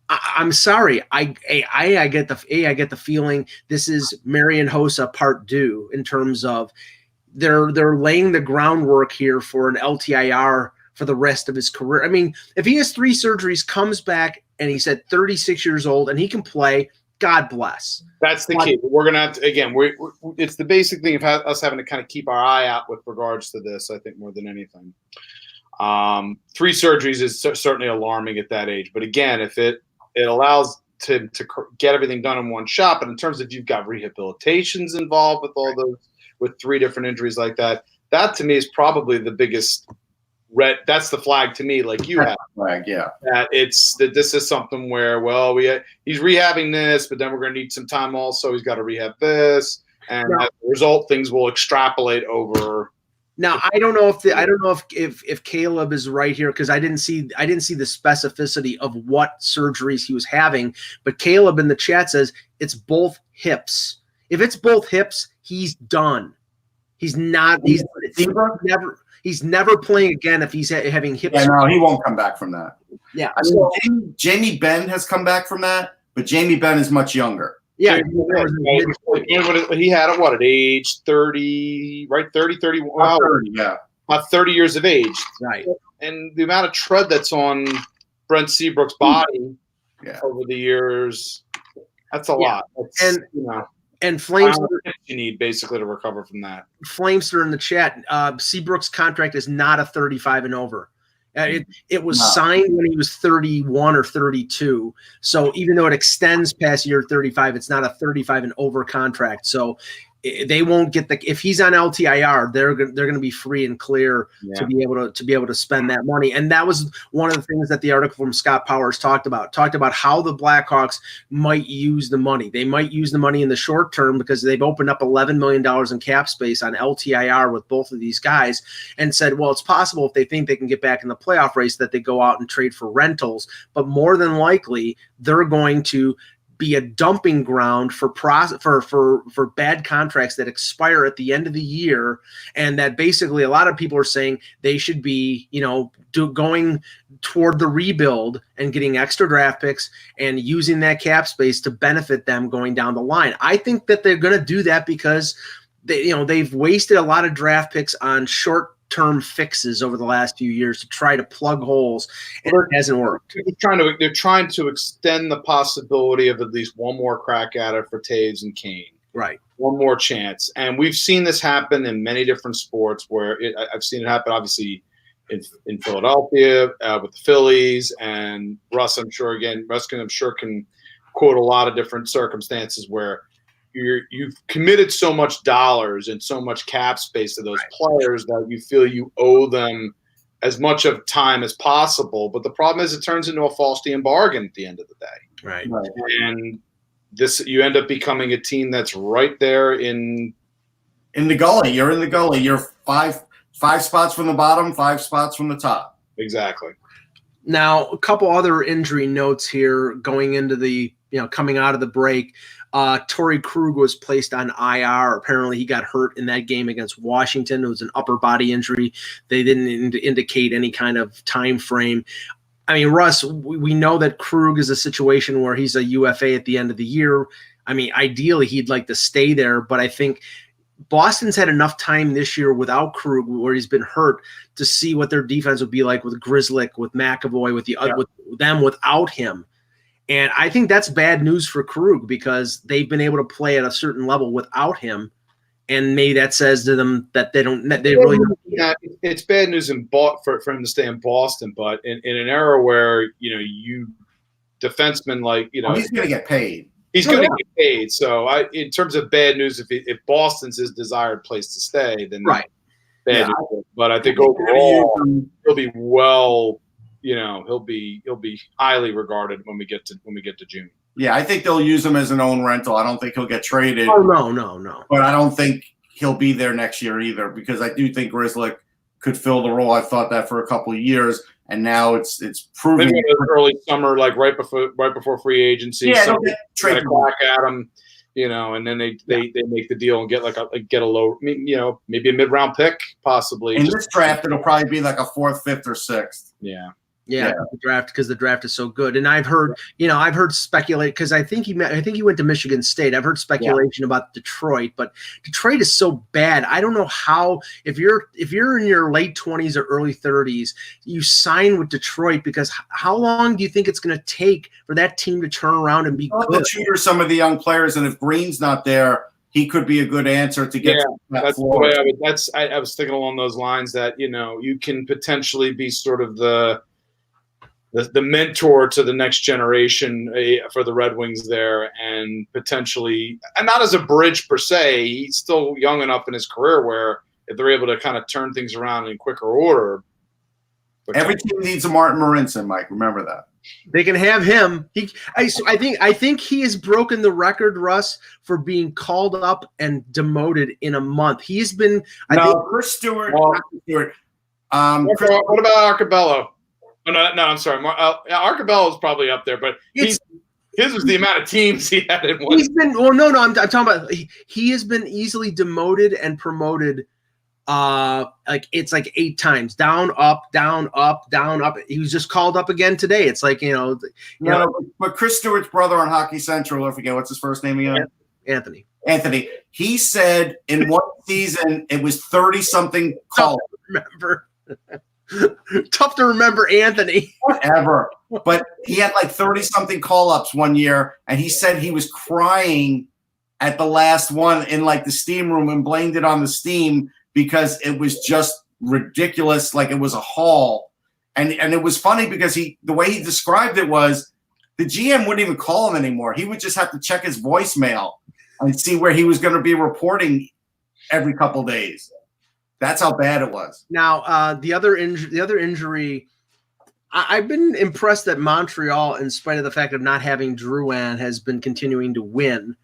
I'm sorry. I get the feeling this is Marian Hossa part 2 in terms of they're laying the groundwork here for an LTIR for the rest of his career. I mean, if he has 3 surgeries, comes back, and he's at 36 years old, and he can play, God bless. That's the key. We're going to have to, again, it's the basic thing of us having to kind of keep our eye out with regards to this, I think, more than anything. 3 surgeries is certainly alarming at that age. But again, if it allows to get everything done in one shot, but in terms of you've got rehabilitations involved with all those, with 3 different injuries like that, that to me is probably the biggest red. That's the flag to me, like you have. Flag, yeah. That this is something where, he's rehabbing this, but then we're going to need some time also. He's got to rehab this, and as a result, things will extrapolate over. Now, I don't know if Caleb is right here, because I didn't see the specificity of what surgeries he was having, but Caleb in the chat says it's both hips. If it's both hips, he's done. He's not. He's never playing again if he's having hip. Yeah, no, he won't come back from that. Yeah. I mean, Jamie Benn has come back from that, but Jamie Benn is much younger. Yeah. He had it, at age 30, right? 30, 31. Wow. 30, yeah. About 30 years of age. Right. And the amount of tread that's on Brent Seabrook's body over the years, that's a lot. That's, And Flamester, you need basically to recover from that. Flamester in the chat, Seabrook's contract is not a 35 and over. It was signed when he was 31 or 32. So even though it extends past year 35, it's not a 35 and over contract. So they won't get if he's on LTIR, they're going to be free and clear to be able to spend that money. And that was one of the things that the article from Scott Powers talked about how the Blackhawks might use the money. They might use the money in the short term because they've opened up $11 million in cap space on LTIR with both of these guys, and said, well, it's possible if they think they can get back in the playoff race that they go out and trade for rentals, but more than likely they're going to be a dumping ground for bad contracts that expire at the end of the year, and that basically a lot of people are saying they should be, going toward the rebuild and getting extra draft picks and using that cap space to benefit them going down the line. I think that they're going to do that because they've wasted a lot of draft picks on short-term fixes over the last few years to try to plug holes, and it hasn't worked. They're trying to extend the possibility of at least one more crack at it for Taves and Kane. Right. One more chance. And we've seen this happen in many different sports where I've seen it happen, obviously, in Philadelphia with the Phillies, and Russ, I'm sure can quote a lot of different circumstances where you've committed so much dollars and so much cap space to those players that you feel you owe them as much of time as possible. But the problem is it turns into a Faustian bargain at the end of the day. Right. And you end up becoming a team that's right there in the gully. You're in the gully. You're five spots from the bottom, 5 spots from the top. Exactly. Now, a couple other injury notes here going into the, coming out of the break. Torrey Krug was placed on IR. Apparently he got hurt in that game against Washington. It was an upper body injury. They didn't indicate any kind of time frame. I mean, Russ, we know that Krug is a situation where he's a UFA at the end of the year. I mean, ideally he'd like to stay there, but I think Boston's had enough time this year without Krug, where he's been hurt, to see what their defense would be like with Grzelcyk, with McAvoy, with them without him. And I think that's bad news for Krug because they've been able to play at a certain level without him, and maybe that says to them that they really don't. Yeah, it's bad news for him to stay in Boston, but in an era where you defensemen he's going to get paid. He's going to get paid. So in terms of bad news, if Boston's his desired place to stay, then right. Bad news. But I think overall he'll be well. He'll be highly regarded when we get to June. Yeah, I think they'll use him as an own rental. I don't think he'll get traded. Oh no. But I don't think he'll be there next year either, because I do think Grzelcyk could fill the role. I've thought that for a couple of years, and now it's proving. Maybe early summer, like right before free agency. Yeah, they'll get a crack at him, and then they make the deal and get a low, maybe a mid-round pick possibly. In this draft, it'll probably be like a 4th, 5th, or 6th. Yeah, the draft is so good, and I've heard speculate because I think he went to Michigan State. I've heard speculation about Detroit, but Detroit is so bad. I don't know how if you're in your late 20s or early 30s, you sign with Detroit, because how long do you think it's going to take for that team to turn around and be good? To tutor some of the young players, and if Green's not there, he could be a good answer to get. That's the way I was thinking along those lines, that you can potentially be sort of the mentor to the next generation for the Red Wings there, and potentially, and not as a bridge per se, he's still young enough in his career where if they're able to kind of turn things around in quicker order. Every team needs a Martin Marincin, Mike. Remember that. They can have him. I think he has broken the record, Russ, for being called up and demoted in a month. He's been. Chris Stewart. What about Arcabello? Oh, no, I'm sorry. Arcabello is probably up there, but his was the amount of teams he had in one. He's been I'm talking about he has been easily demoted and promoted. It's like 8 times, down, up, down, up, down, up. He was just called up again today. It's like but Chris Stewart's brother on Hockey Central, I forget what's his first name again. Anthony. He said in one season it was 30-something calls. Remember. Tough to remember Anthony. Whatever. But he had like 30-something call-ups one year, and he said he was crying at the last one in like the steam room and blamed it on the steam because it was just ridiculous, like it was a haul. And it was funny because the way he described it was the GM wouldn't even call him anymore. He would just have to check his voicemail and see where he was going to be reporting every couple days. That's how bad it was. Now, the other injury, I've been impressed that Montreal, in spite of the fact of not having Drouin, has been continuing to win,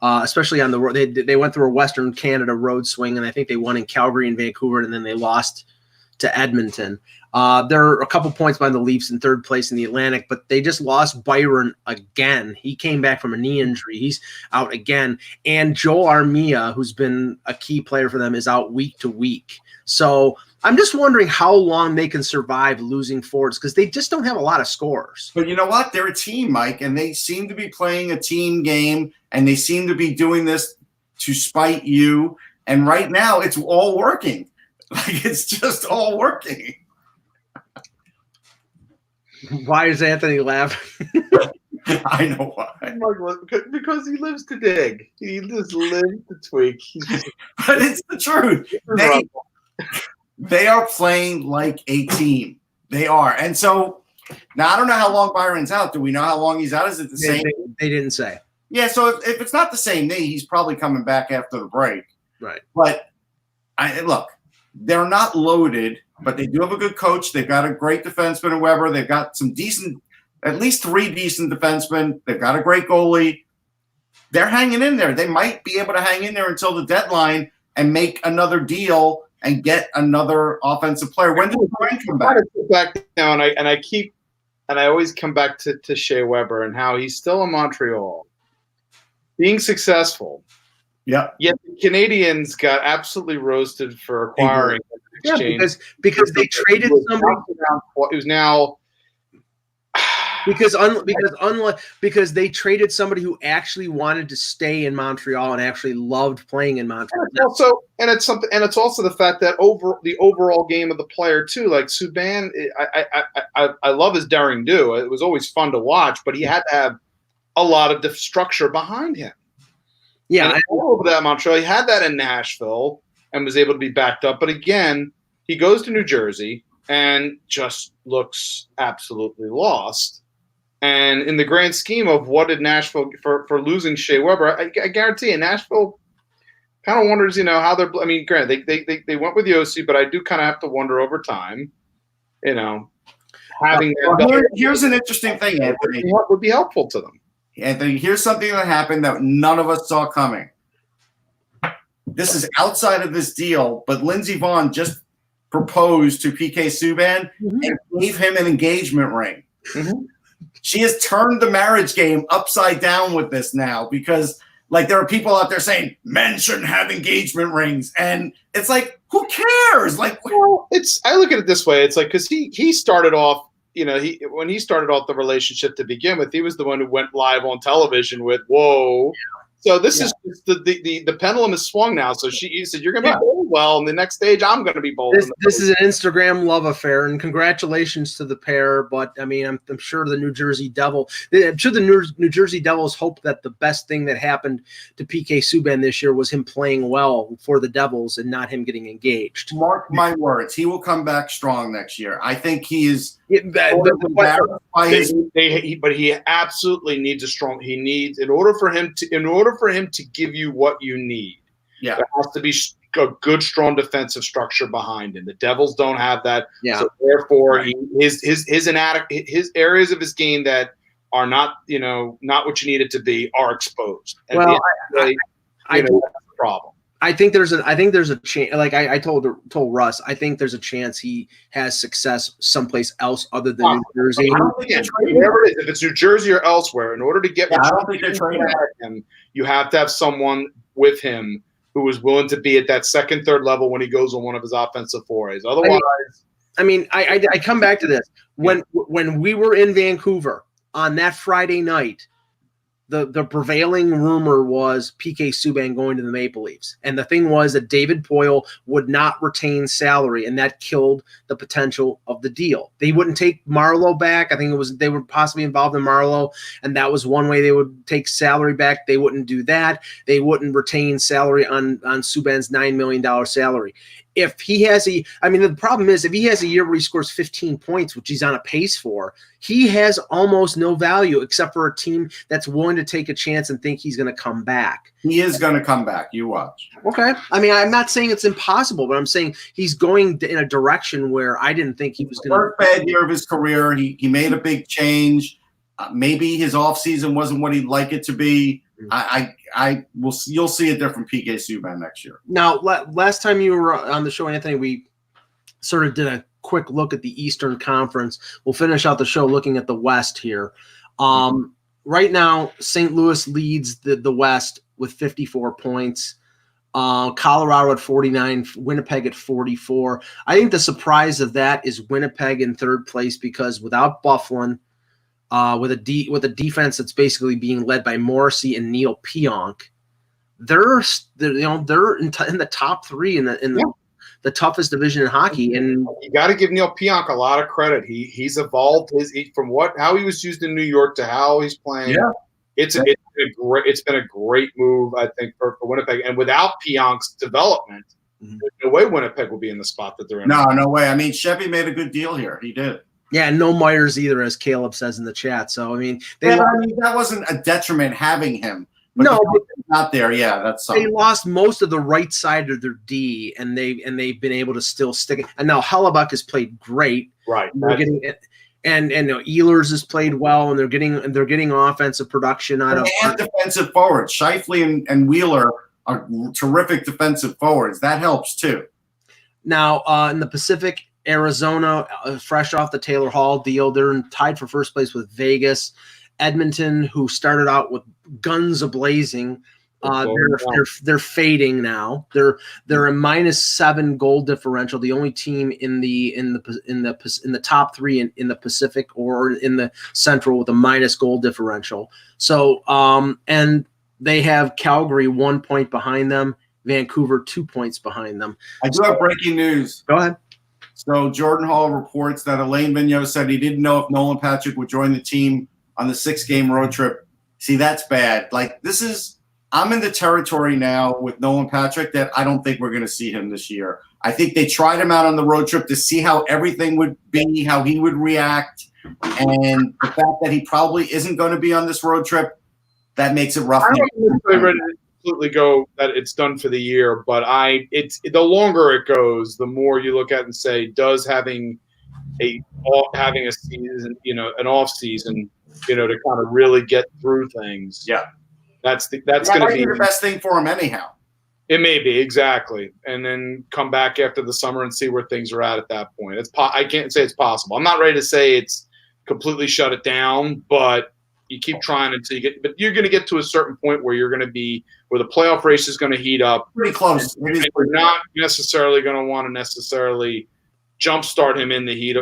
especially on the road. They went through a Western Canada road swing, and I think they won in Calgary and Vancouver, and then they lost to Edmonton. They're a couple points behind the Leafs in third place in the Atlantic, but they just lost Byron again. He came back from a knee injury. He's out again. And Joel Armia, who's been a key player for them, is out week to week. So I'm just wondering how long they can survive losing forwards because they just don't have a lot of scorers. But you know what? They're a team, Mike, and they seem to be playing a team game, and they seem to be doing this to spite you. And right now, it's all working. Like, it's just all working. Why is Anthony laughing? I know why. Because he lives to dig. He just lives to tweak. But it's the truth. They are playing like a team. They are. And so now I don't know how long Byron's out. Do we know how long he's out? Is it the same? They didn't say. Yeah, so if it's not the same knee, he's probably coming back after the break. Right. But look, they're not loaded, but they do have a good coach. They've got a great defenseman in Weber. They've got some decent, at least 3 decent defensemen. They've got a great goalie. They're hanging in there. They might be able to hang in there until the deadline and make another deal and get another offensive player. When does Brian come back? Back now, and I always come back to Shea Weber and how he's still in Montreal, being successful. Yeah. Yet the Canadians got absolutely roasted for acquiring exchange. Because they traded somebody. It was now because they traded somebody who actually wanted to stay in Montreal and actually loved playing in Montreal. It's also the fact that the overall game of the player too. Like Subban, I love his daring do. It was always fun to watch, but he had to have a lot of structure behind him. Yeah, and all over that Montreal, he had that in Nashville and was able to be backed up. But again, he goes to New Jersey and just looks absolutely lost. And in the grand scheme of what did Nashville for losing Shea Weber, I guarantee you, Nashville kind of wonders, how they're. I mean, granted, they went with Yossi, but I do kind of have to wonder over time, having here's an interesting thing, Anthony. What would be helpful to them? Anthony, here's something that happened that none of us saw coming. This is outside of this deal, but Lindsey Vonn just proposed to PK Subban and gave him an engagement ring. Mm-hmm. She has turned the marriage game upside down with this now because, there are people out there saying men shouldn't have engagement rings, and it's like, who cares? I look at it this way. It's like because he started off. When he started off the relationship to begin with, he was the one who went live on television with "Whoa." So this is the pendulum is swung now. So he said, "You're going to be bold." Well, in the next stage, I'm going to be bold. This is an Instagram love affair, and congratulations to the pair. But I mean, I'm sure the New Jersey Devils hope that the best thing that happened to PK Subban this year was him playing well for the Devils and not him getting engaged. Mark my words, he will come back strong next year. I think he is. But he absolutely needs a strong. He needs in order for him to give you what you need. Yeah, there has to be a good, strong defensive structure behind him. The Devils don't have that. Yeah. So therefore, his areas of his game that are not what you need it to be are exposed. And that's the problem. I think there's a chance. Like I told Russ, I think there's a chance he has success someplace else other than New Jersey. Wherever it is, if it's New Jersey or elsewhere, in order to get I don't think they're trading him, you have to have someone with him who is willing to be at that second, third level when he goes on one of his offensive forays. Otherwise, I come back to this when we were in Vancouver on that Friday night. The prevailing rumor was PK Subban going to the Maple Leafs. And the thing was that David Poile would not retain salary, and that killed the potential of the deal. They wouldn't take Marleau back. I think they were possibly involved in Marleau, and that was one way they would take salary back. They wouldn't do that. They wouldn't retain salary on Subban's $9 million salary. If he has the problem is if he has a year where he scores 15 points, which he's on a pace for, he has almost no value except for a team that's willing to take a chance and think he's going to come back. He is going to come back. You watch. Okay. I mean, I'm not saying it's impossible, but I'm saying he's going in a direction where I didn't think he was going to. First bad year of his career. He made a big change. Maybe his offseason wasn't what he'd like it to be. You'll see a different PK Subban next year. Now, last time you were on the show, Anthony, sort of did a quick look at the Eastern Conference. We'll finish out the show looking at the West here. Right now, St. Louis leads the West with 54 points. Colorado at 49, Winnipeg at 44. I think the surprise of that is Winnipeg in third place, because without Byfuglien, with a defense that's basically being led by Morrissey and Neil Pionk, they're in the top three in the toughest division in hockey. And you got to give Neil Pionk a lot of credit. He's evolved from how he was used in New York to how he's playing. Yeah. It's been a great move, I think, for Winnipeg. And without Pionk's development, there's no way Winnipeg will be in the spot that they're in. No way. I mean, Chevy made a good deal here. He did. Yeah, no Myers either, as Caleb says in the chat. So, I mean, that wasn't a detriment having him. But not there. Yeah, that's something. They lost most of the right side of their D, and they've been able to still stick it. And now Hellebuck has played great. Right. And Ehlers has played well, and they're getting offensive production out of. They have defensive forwards. Scheifele and Wheeler are terrific defensive forwards. That helps too. Now in the Pacific, Arizona, fresh off the Taylor Hall deal, they're tied for first place with Vegas. Edmonton, who started out with guns a-blazing, they're fading now. They're a -7 goal differential, the only team in the top three in the Pacific or in the Central with a minus goal differential. So and they have Calgary 1 point behind them, Vancouver 2 points behind them. I do have breaking news. Go ahead. So Jordan Hall reports that Alain Vigneault said he didn't know if Nolan Patrick would join the team on the 6-game road trip. See, that's bad. Like, I'm in the territory now with Nolan Patrick that I don't think we're going to see him this year. I think they tried him out on the road trip to see how everything would be, how he would react. And the fact that he probably isn't going to be on this road trip, that makes it rough. I don't know ready to completely go that it's done for the year, but the longer it goes, the more you look at it and say, does having a season, an off season, to kind of really get through things. Yeah. That's going to be the best thing for him anyhow. It may be, exactly. And then come back after the summer and see where things are at that point. I can't say it's possible. I'm not ready to say it's completely shut it down, but you keep trying until you get – but you're going to get to a certain point where you're going to be – where the playoff race is going to heat up. Pretty close. And you're not necessarily going to want to necessarily – jumpstart him in the heat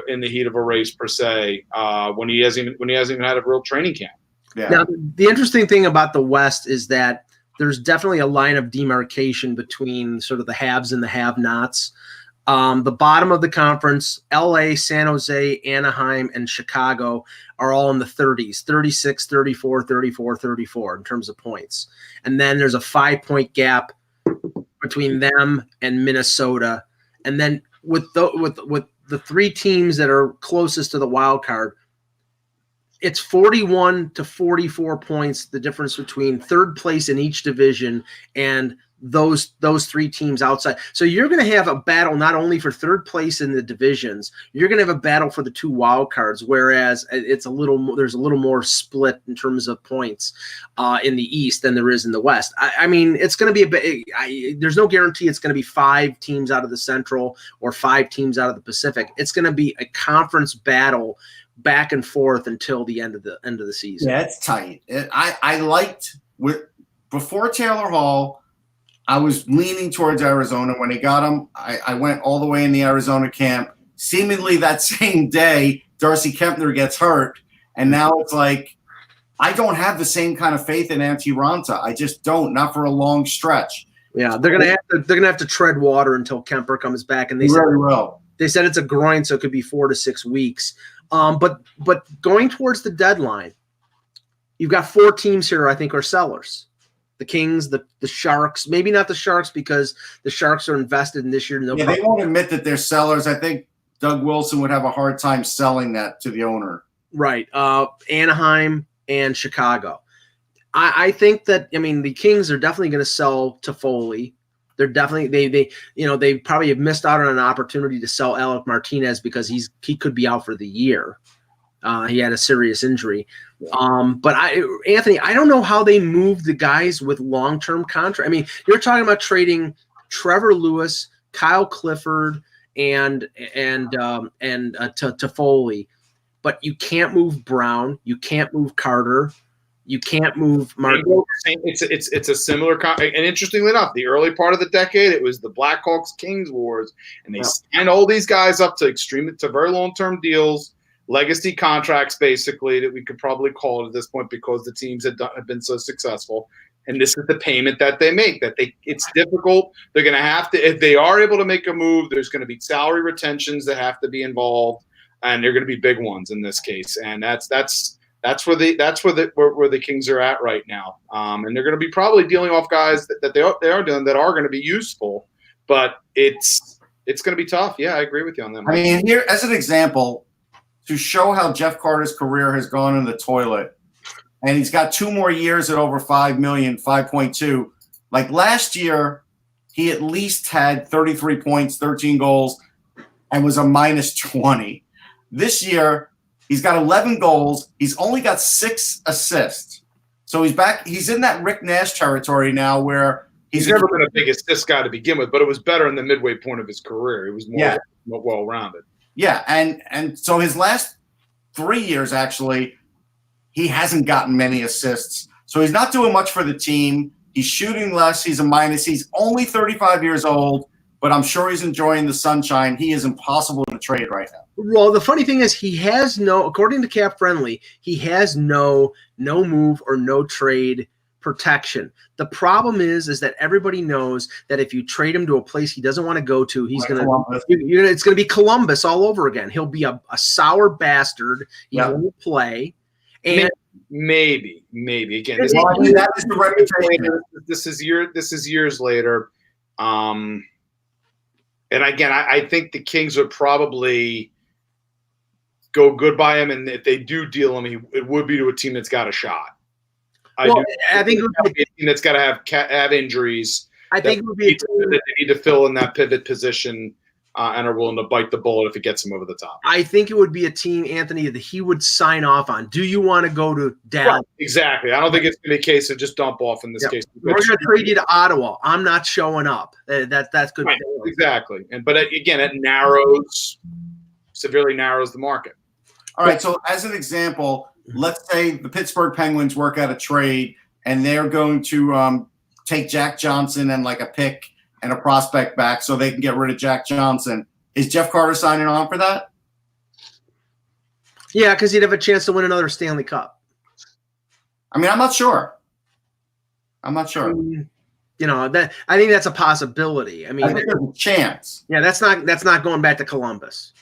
of a race per se when he hasn't even had a real training camp. Yeah. Now the interesting thing about the West is that there's definitely a line of demarcation between sort of the haves and the have-nots. The bottom of the conference, LA, San Jose, Anaheim, and Chicago are all in the 30s, 36, 34, 34, 34 in terms of points. And then there's a 5-point gap between them and Minnesota. And then with the three teams that are closest to the wild card, it's 41 to 44 points, the difference between third place in each division and those three teams outside. So you're going to have a battle not only for third place in the divisions, you're going to have a battle for the two wild cards, whereas there's a little more split in terms of points in the East than there is in the West. I mean, it's going to be there's no guarantee it's going to be 5 teams out of the Central or 5 teams out of the Pacific. It's going to be a conference battle back and forth until the end of the season. Yeah, it's tight. I liked before Taylor Hall, I was leaning towards Arizona. When he got him, I went all the way in the Arizona camp. Seemingly that same day, Darcy Kempner gets hurt, and now it's like I don't have the same kind of faith in Antti Raanta. I just don't, not for a long stretch. Yeah, they're gonna have to tread water until Kemper comes back, and they said it's a groin, so it could be 4 to 6 weeks. But going towards the deadline, you've got 4 teams here I think are sellers. The Kings, the Sharks, maybe not the Sharks because the Sharks are invested in this year. They won't admit that they're sellers. I think Doug Wilson would have a hard time selling that to the owner. Right. Anaheim and Chicago. I think that, the Kings are definitely going to sell Toffoli. They're definitely they probably have missed out on an opportunity to sell Alec Martinez because he could be out for the year. He had a serious injury. But Anthony, I don't know how they move the guys with long-term contract. You're talking about trading Trevor Lewis, Kyle Clifford, and Toffoli, but you can't move Brown, you can't move Carter, you can't move Martin. It's a similar and interestingly enough, the early part of the decade, it was the Blackhawks Kings wars, and they signed all these guys up to very long-term deals, legacy contracts, basically, that we could probably call it at this point because the teams have been so successful. And this is the payment that they make. It's difficult. They're going to have to, if they are able to make a move, there's going to be salary retentions that have to be involved, and they're going to be big ones in this case. And that's where the Kings are at right now. And they're going to be probably dealing off guys that they are doing that are going to be useful, but it's going to be tough. Yeah, I agree with you on that. I mean, here as an example, to show how Jeff Carter's career has gone in the toilet. And he's got 2 more years at over $5 million, 5.2. Like last year, he at least had 33 points, 13 goals, and was a minus 20. This year, he's got 11 goals. He's only got 6 assists. So he's back. He's in that Rick Nash territory now where he's never been a big assist guy to begin with, but it was better in the midway point of his career. He was more well-rounded. Yeah, and so his last 3 years, actually, he hasn't gotten many assists. So he's not doing much for the team. He's shooting less. He's a minus. He's only 35 years old, but I'm sure he's enjoying the sunshine. He is impossible to trade right now. Well, the funny thing is he has according to Cap Friendly, he has no move or no trade protection. The problem is that everybody knows that if you trade him to a place he doesn't want to go to, it's going to be Columbus all over again. He'll be a sour bastard. He won't play. And maybe again, this is years later. And again, I think the Kings would probably go good by him, and if they do deal him, it would be to a team that's got a shot. I think it would be a team that's got to have injuries. I think it would be a team that they need to fill in that pivot position. And are willing to bite the bullet if it gets him over the top. I think it would be a team, Anthony, that he would sign off on. Do you want to go to Dallas? Right, exactly. I don't think it's going to be a case of just dump off in this case. We're going to trade you to Ottawa. I'm not showing up. That's good. Right, exactly. But again, it severely narrows the market. All right. So as an example, let's say the Pittsburgh Penguins work out a trade and they're going to take Jack Johnson and like a pick and a prospect back so they can get rid of Jack Johnson. Is Jeff Carter signing on for that? Yeah, because he'd have a chance to win another Stanley Cup. I mean, I'm not sure. I think that's a possibility. I mean, I think there's a chance. Yeah, that's not going back to Columbus.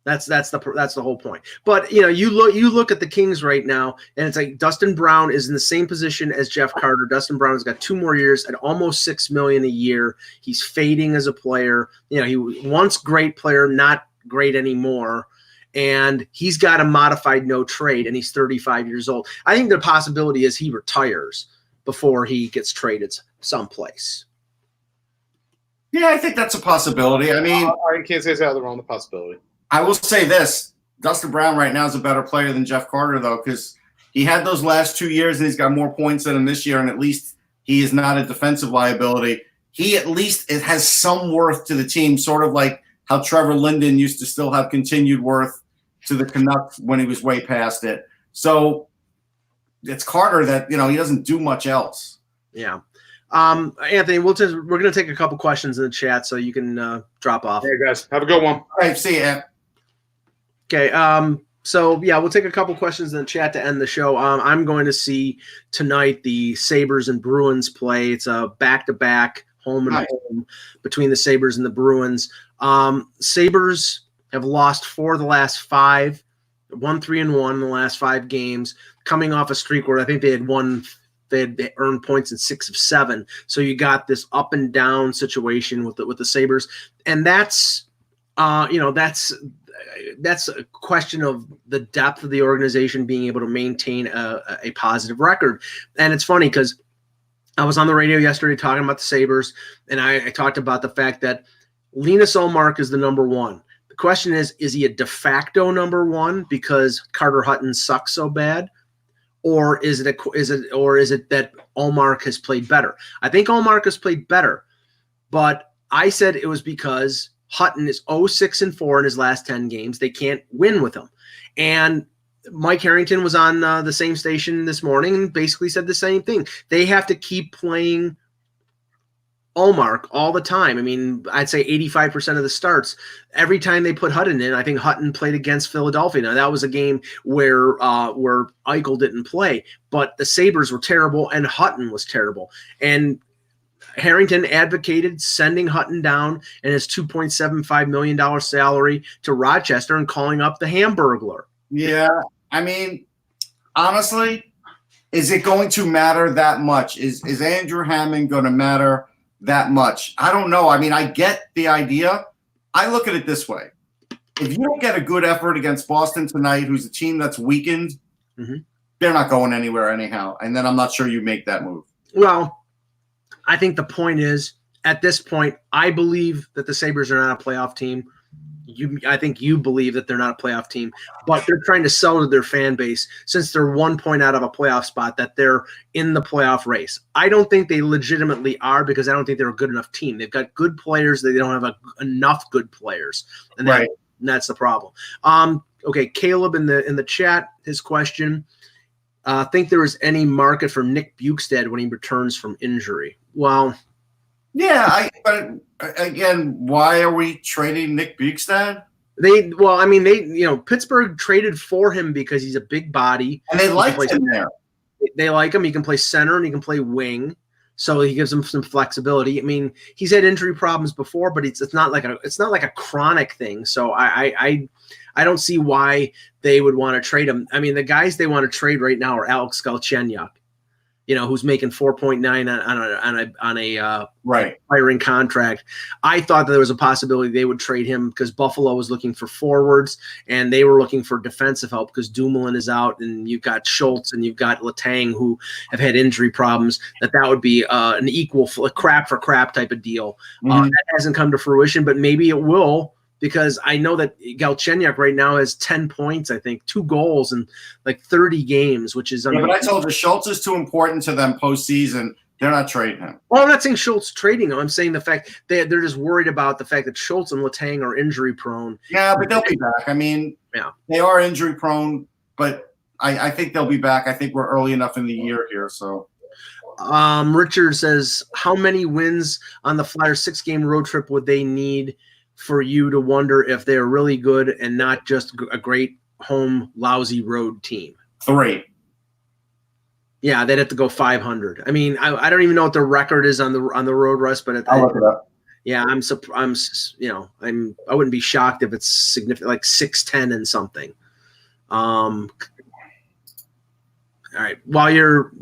That's the whole point. But you look at the Kings right now, and it's like Dustin Brown is in the same position as Jeff Carter. Dustin Brown has got 2 more years at almost $6 million a year. He's fading as a player. He was once great player, not great anymore. And he's got a modified no trade, and he's 35 years old. I think the possibility is he retires before he gets traded someplace. Yeah, I think that's a possibility. I mean, I can't say it's out of the realm of the possibility. I will say this. Dustin Brown right now is a better player than Jeff Carter, though, because he had those last 2 years and he's got more points than him this year, and at least he is not a defensive liability. He at least has some worth to the team, sort of like how Trevor Linden used to still have continued worth to the Canucks when he was way past it. So it's Carter that, he doesn't do much else. Yeah. Anthony, we're going to take a couple questions in the chat so you can drop off. Hey, guys. Have a good one. All right. See ya. Okay, so yeah, we'll take a couple questions in the chat to end the show. I'm going to see tonight the Sabres and Bruins play. It's a back-to-back home and home between the Sabres and the Bruins. Sabres have lost 4 of the last 5, 1-3-1 in the last 5 games, coming off a streak where I think they had earned points in 6 of 7. So you got this up and down situation with the Sabres, and that's a question of the depth of the organization being able to maintain a positive record. And it's funny because I was on the radio yesterday talking about the Sabres, and I talked about the fact that Linus Ullmark is the number 1. The question is he a de facto number 1 because Carter Hutton sucks so bad? Or is it that Ullmark has played better? I think Ullmark has played better, but I said it was because Hutton is 0-6-4 in his last 10 games. They can't win with him. And Mike Harrington was on the same station this morning and basically said the same thing. They have to keep playing Ullmark all the time. I mean, I'd say 85% of the starts. Every time they put Hutton in, I think Hutton played against Philadelphia. Now, that was a game where Eichel didn't play, but the Sabres were terrible and Hutton was terrible. And Harrington advocated sending Hutton down and his $2.75 million salary to Rochester and calling up the Hamburglar. Yeah, I mean, honestly, is it going to matter that much? Is Andrew Hammond going to matter that much? I don't know. I mean, I get the idea. I look at it this way. If you don't get a good effort against Boston tonight, who's a team that's weakened, they're not going anywhere anyhow. And then I'm not sure you make that move. Well, I think the point is, at this point, I believe that the Sabres are not a playoff team. I think you believe that they're not a playoff team, but they're trying to sell to their fan base, since they're 1 point out of a playoff spot, that they're in the playoff race. I don't think they legitimately are, because I don't think they're a good enough team. They've got good players. They don't have enough good players, and that's the problem. Okay, Caleb in the chat, his question. Think there is any market for Nick Bjugstad when he returns from injury? Well, yeah, but again, why are we trading Nick Bjugstad? Pittsburgh traded for him because he's a big body. And they liked him there. They like him. He can play center and he can play wing. So he gives them some flexibility. I mean, he's had injury problems before, but it's not like a chronic thing. So I don't see why they would want to trade him. I mean, the guys they want to trade right now are Alex Galchenyuk, who's making 4.9 on a expiring contract. I thought that there was a possibility they would trade him because Buffalo was looking for forwards and they were looking for defensive help because Dumoulin is out and you've got Schultz and you've got Letang who have had injury problems. That would be an equal crap for crap type of deal. That hasn't come to fruition, but maybe it will. Because I know that Galchenyuk right now has 10 points, I think, 2 goals in like 30 games, which is but I told you, Schultz is too important to them postseason. They're not trading him. Well, I'm not saying Schultz trading him. I'm saying the fact they're just worried about the fact that Schultz and Letang are injury prone. Yeah, but they'll be back. I mean, they are injury prone, but I think they'll be back. I think we're early enough in the year here, so. Richard says, how many wins on the Flyers 6-game road trip would they need for you to wonder if they're really good and not just a great home lousy road team? 3. Yeah, they'd have to go 500. I mean, I don't even know what the record is on the road, Russ, but I'll look it up. Yeah, I wouldn't be shocked if it's significant, like 6-10 and something. All right. While you're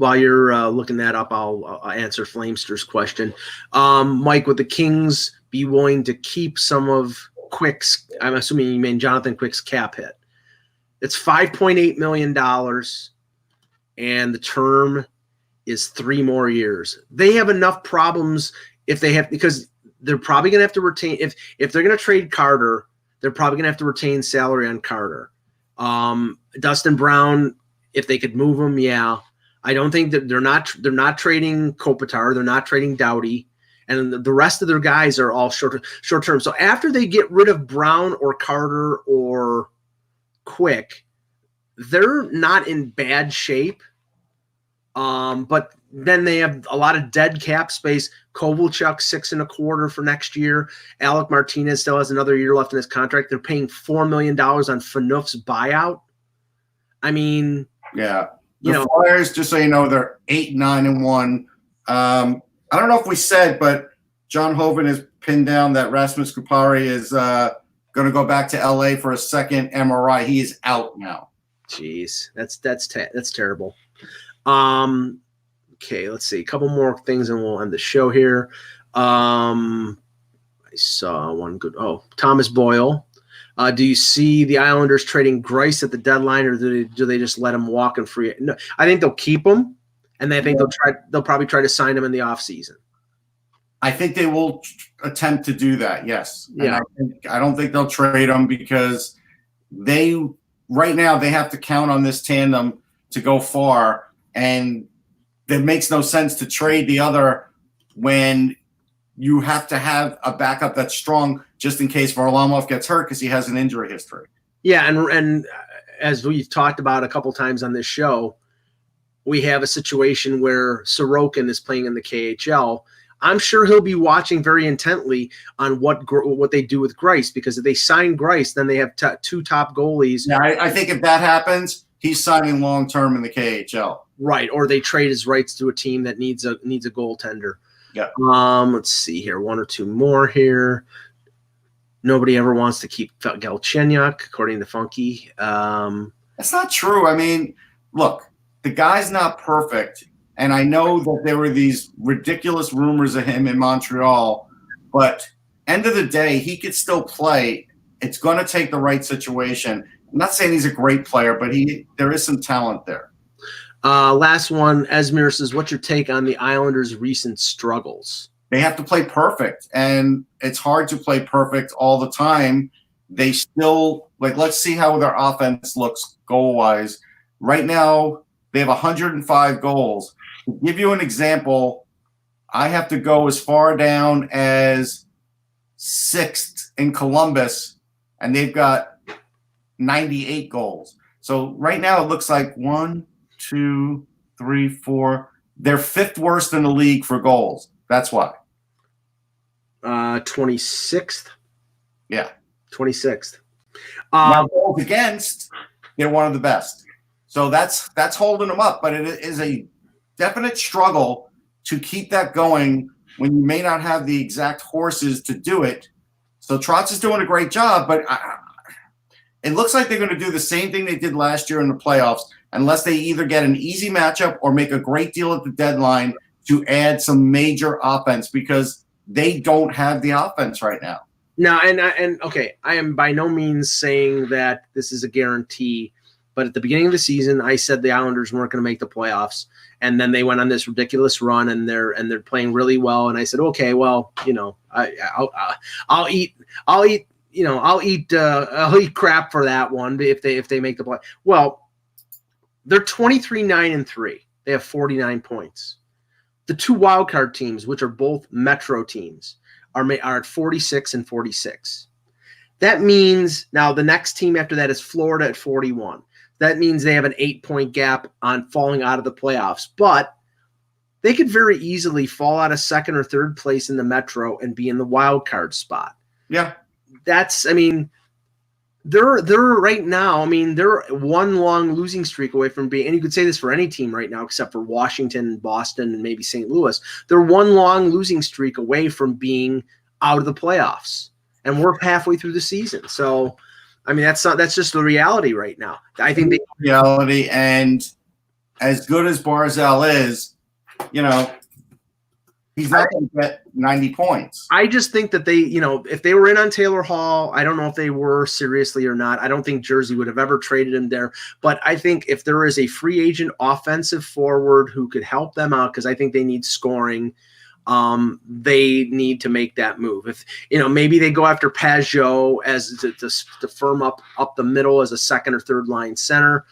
looking that up, I'll answer Flamester's question. Mike, would the Kings be willing to keep some of Quick's? I'm assuming you mean Jonathan Quick's cap hit. It's $5.8 million, and the term is 3 more years. They have enough problems because they're probably going to have to retain if they're going to trade Carter. They're probably going to have to retain salary on Carter. Dustin Brown, if they could move him, yeah. I don't think that they're not trading Kopitar. They're not trading Doughty. And the rest of their guys are all short term. So after they get rid of Brown or Carter or Quick, they're not in bad shape. But then they have a lot of dead cap space. Kovalchuk, 6.25 for next year. Alec Martinez still has another year left in his contract. They're paying $4 million on Phaneuf's buyout. I mean, yeah. The Flyers, just so you know, they're 8-9-1. I don't know if we said, but John Hoven has pinned down that Rasmus Kupari is going to go back to LA for a second MRI. He is out now. Jeez, that's terrible. Okay, let's see. A couple more things and we'll end the show here. I saw one good. Oh, Thomas Boyle. Do you see the Islanders trading Greiss at the deadline, or do they just let him walk and free? No, I think they'll keep him, and I think they'll probably try to sign him in the offseason. I think they will attempt to do that. Yes. Yeah. I don't think they'll trade him because right now they have to count on this tandem to go far, and it makes no sense to trade the other when you have to have a backup that's strong just in case Varlamov gets hurt because he has an injury history. Yeah, and as we've talked about a couple times on this show, we have a situation where Sorokin is playing in the KHL. I'm sure he'll be watching very intently on what they do with Greiss, because if they sign Greiss, then they have two top goalies. Yeah, I think if that happens, he's signing long term in the KHL. Right, or they trade his rights to a team that needs a goaltender. Yeah. Let's see here, one or two more here. Nobody ever wants to keep Galchenyuk, according to Funky. That's not true. I mean, look, the guy's not perfect, and I know that there were these ridiculous rumors of him in Montreal, but end of the day, he could still play. It's going to take the right situation. I'm not saying he's a great player, but there is some talent there. Last one, Esmir says, what's your take on the Islanders' recent struggles? They have to play perfect, and it's hard to play perfect all the time. They still, let's see how their offense looks goal-wise. Right now, they have 105 goals. To give you an example, I have to go as far down as 6th in Columbus, and they've got 98 goals. So right now it looks like 1, 2, 3, 4. They're 5th worst in the league for goals. That's why. 26th? Yeah. 26th. Now, goals against, they're one of the best. So that's holding them up, but it is a definite struggle to keep that going when you may not have the exact horses to do it. So Trotz is doing a great job, but it looks like they're going to do the same thing they did last year in the playoffs, unless they either get an easy matchup or make a great deal at the deadline to add some major offense, because they don't have the offense right now. No, and okay, I am by no means saying that this is a guarantee, but at the beginning of the season, I said the Islanders weren't going to make the playoffs, and then they went on this ridiculous run, and they're playing really well, and I said, okay, well, I'll eat crap for that one if they make the play. Well, they're 23-9-3. They have 49 points. The two wildcard teams, which are both Metro teams, are at 46 and 46. That means now the next team after that is Florida at 41. That means they have an 8-point gap on falling out of the playoffs. But they could very easily fall out of second or third place in the Metro and be in the wild card spot. Yeah. They're right now, they're one long losing streak away from being, and you could say this for any team right now except for Washington, Boston, and maybe St. Louis. They're one long losing streak away from being out of the playoffs, and we're halfway through the season. So, that's just the reality right now. I think reality, and as good as Barzal is, he's not going to get 90 points. I just think that they, if they were in on Taylor Hall, I don't know if they were seriously or not. I don't think Jersey would have ever traded him there. But I think if there is a free agent offensive forward who could help them out, because I think they need scoring, they need to make that move. If maybe they go after Pajot as to firm up the middle as a second or third line center.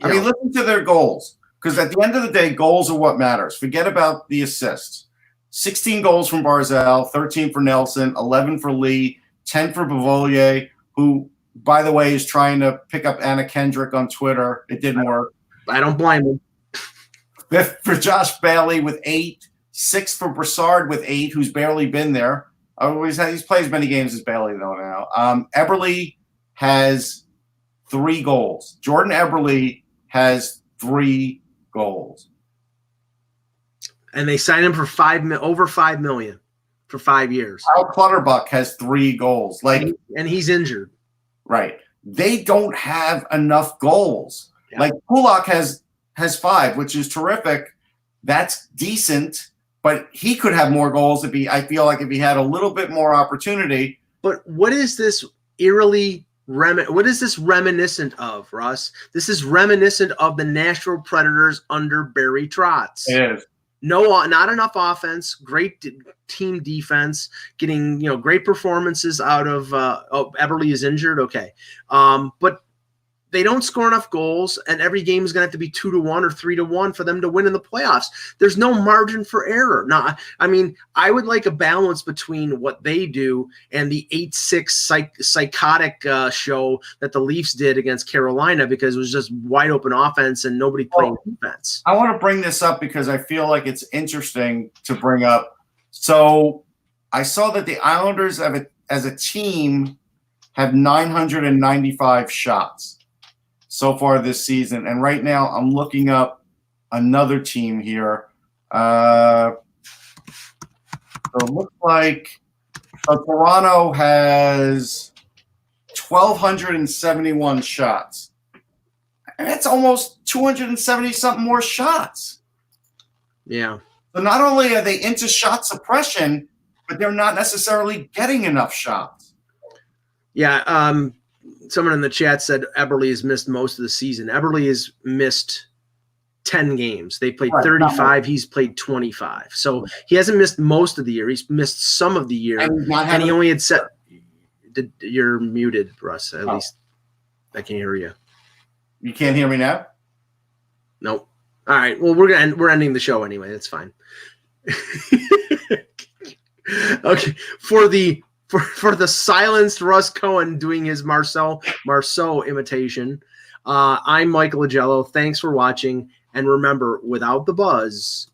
Listen to their goals, because at the end of the day, goals are what matters. Forget about the assists. 16 goals from Barzal, 13 for Nelson, 11 for Lee, 10 for Bavolier, who, by the way, is trying to pick up Anna Kendrick on Twitter. It didn't work. I don't blame him. 5th for Josh Bailey with 8. 6th for Brassard with 8, who's barely been there. He's played as many games as Bailey, though, now. Eberle has 3 goals. Jordan Eberle has 3 goals. And they signed him for over $5 million for 5 years. Kyle Clutterbuck has 3 goals. And he's injured. Right. They don't have enough goals. Yeah. Kulak has 5, which is terrific. That's decent, but he could have more goals if he had a little bit more opportunity. But what is this what is this reminiscent of, Russ? This is reminiscent of the Nashville Predators under Barry Trotz. It is. No, not enough offense, great team defense, getting, great performances out of Eberle is injured. Okay. But they don't score enough goals, and every game is going to have to be 2-1 or 3-1 for them to win in the playoffs. There's no margin for error. Now, I mean, I would like a balance between what they do and the 8-6 psychotic show that the Leafs did against Carolina, because it was just wide open offense and nobody playing defense. I want to bring this up because I feel like it's interesting to bring up. So I saw that the Islanders as a team have 995 shots so far this season. And right now I'm looking up another team here. So it looks like Toronto has 1,271 shots. And that's almost 270-something more shots. Yeah. So not only are they into shot suppression, but they're not necessarily getting enough shots. Yeah, someone in the chat said Eberle has missed most of the season. Eberle has missed 10 games. They played 35. He's played 25. So he hasn't missed most of the year. He's missed some of the year. And he only had set – you're muted, Russ. At least I can't hear you. You can't hear me now? Nope. All right. Well, we're ending the show anyway. That's fine. Okay. For the silenced Russ Cohen doing his Marceau imitation, I'm Michael Agello. Thanks for watching. And remember, without the buzz,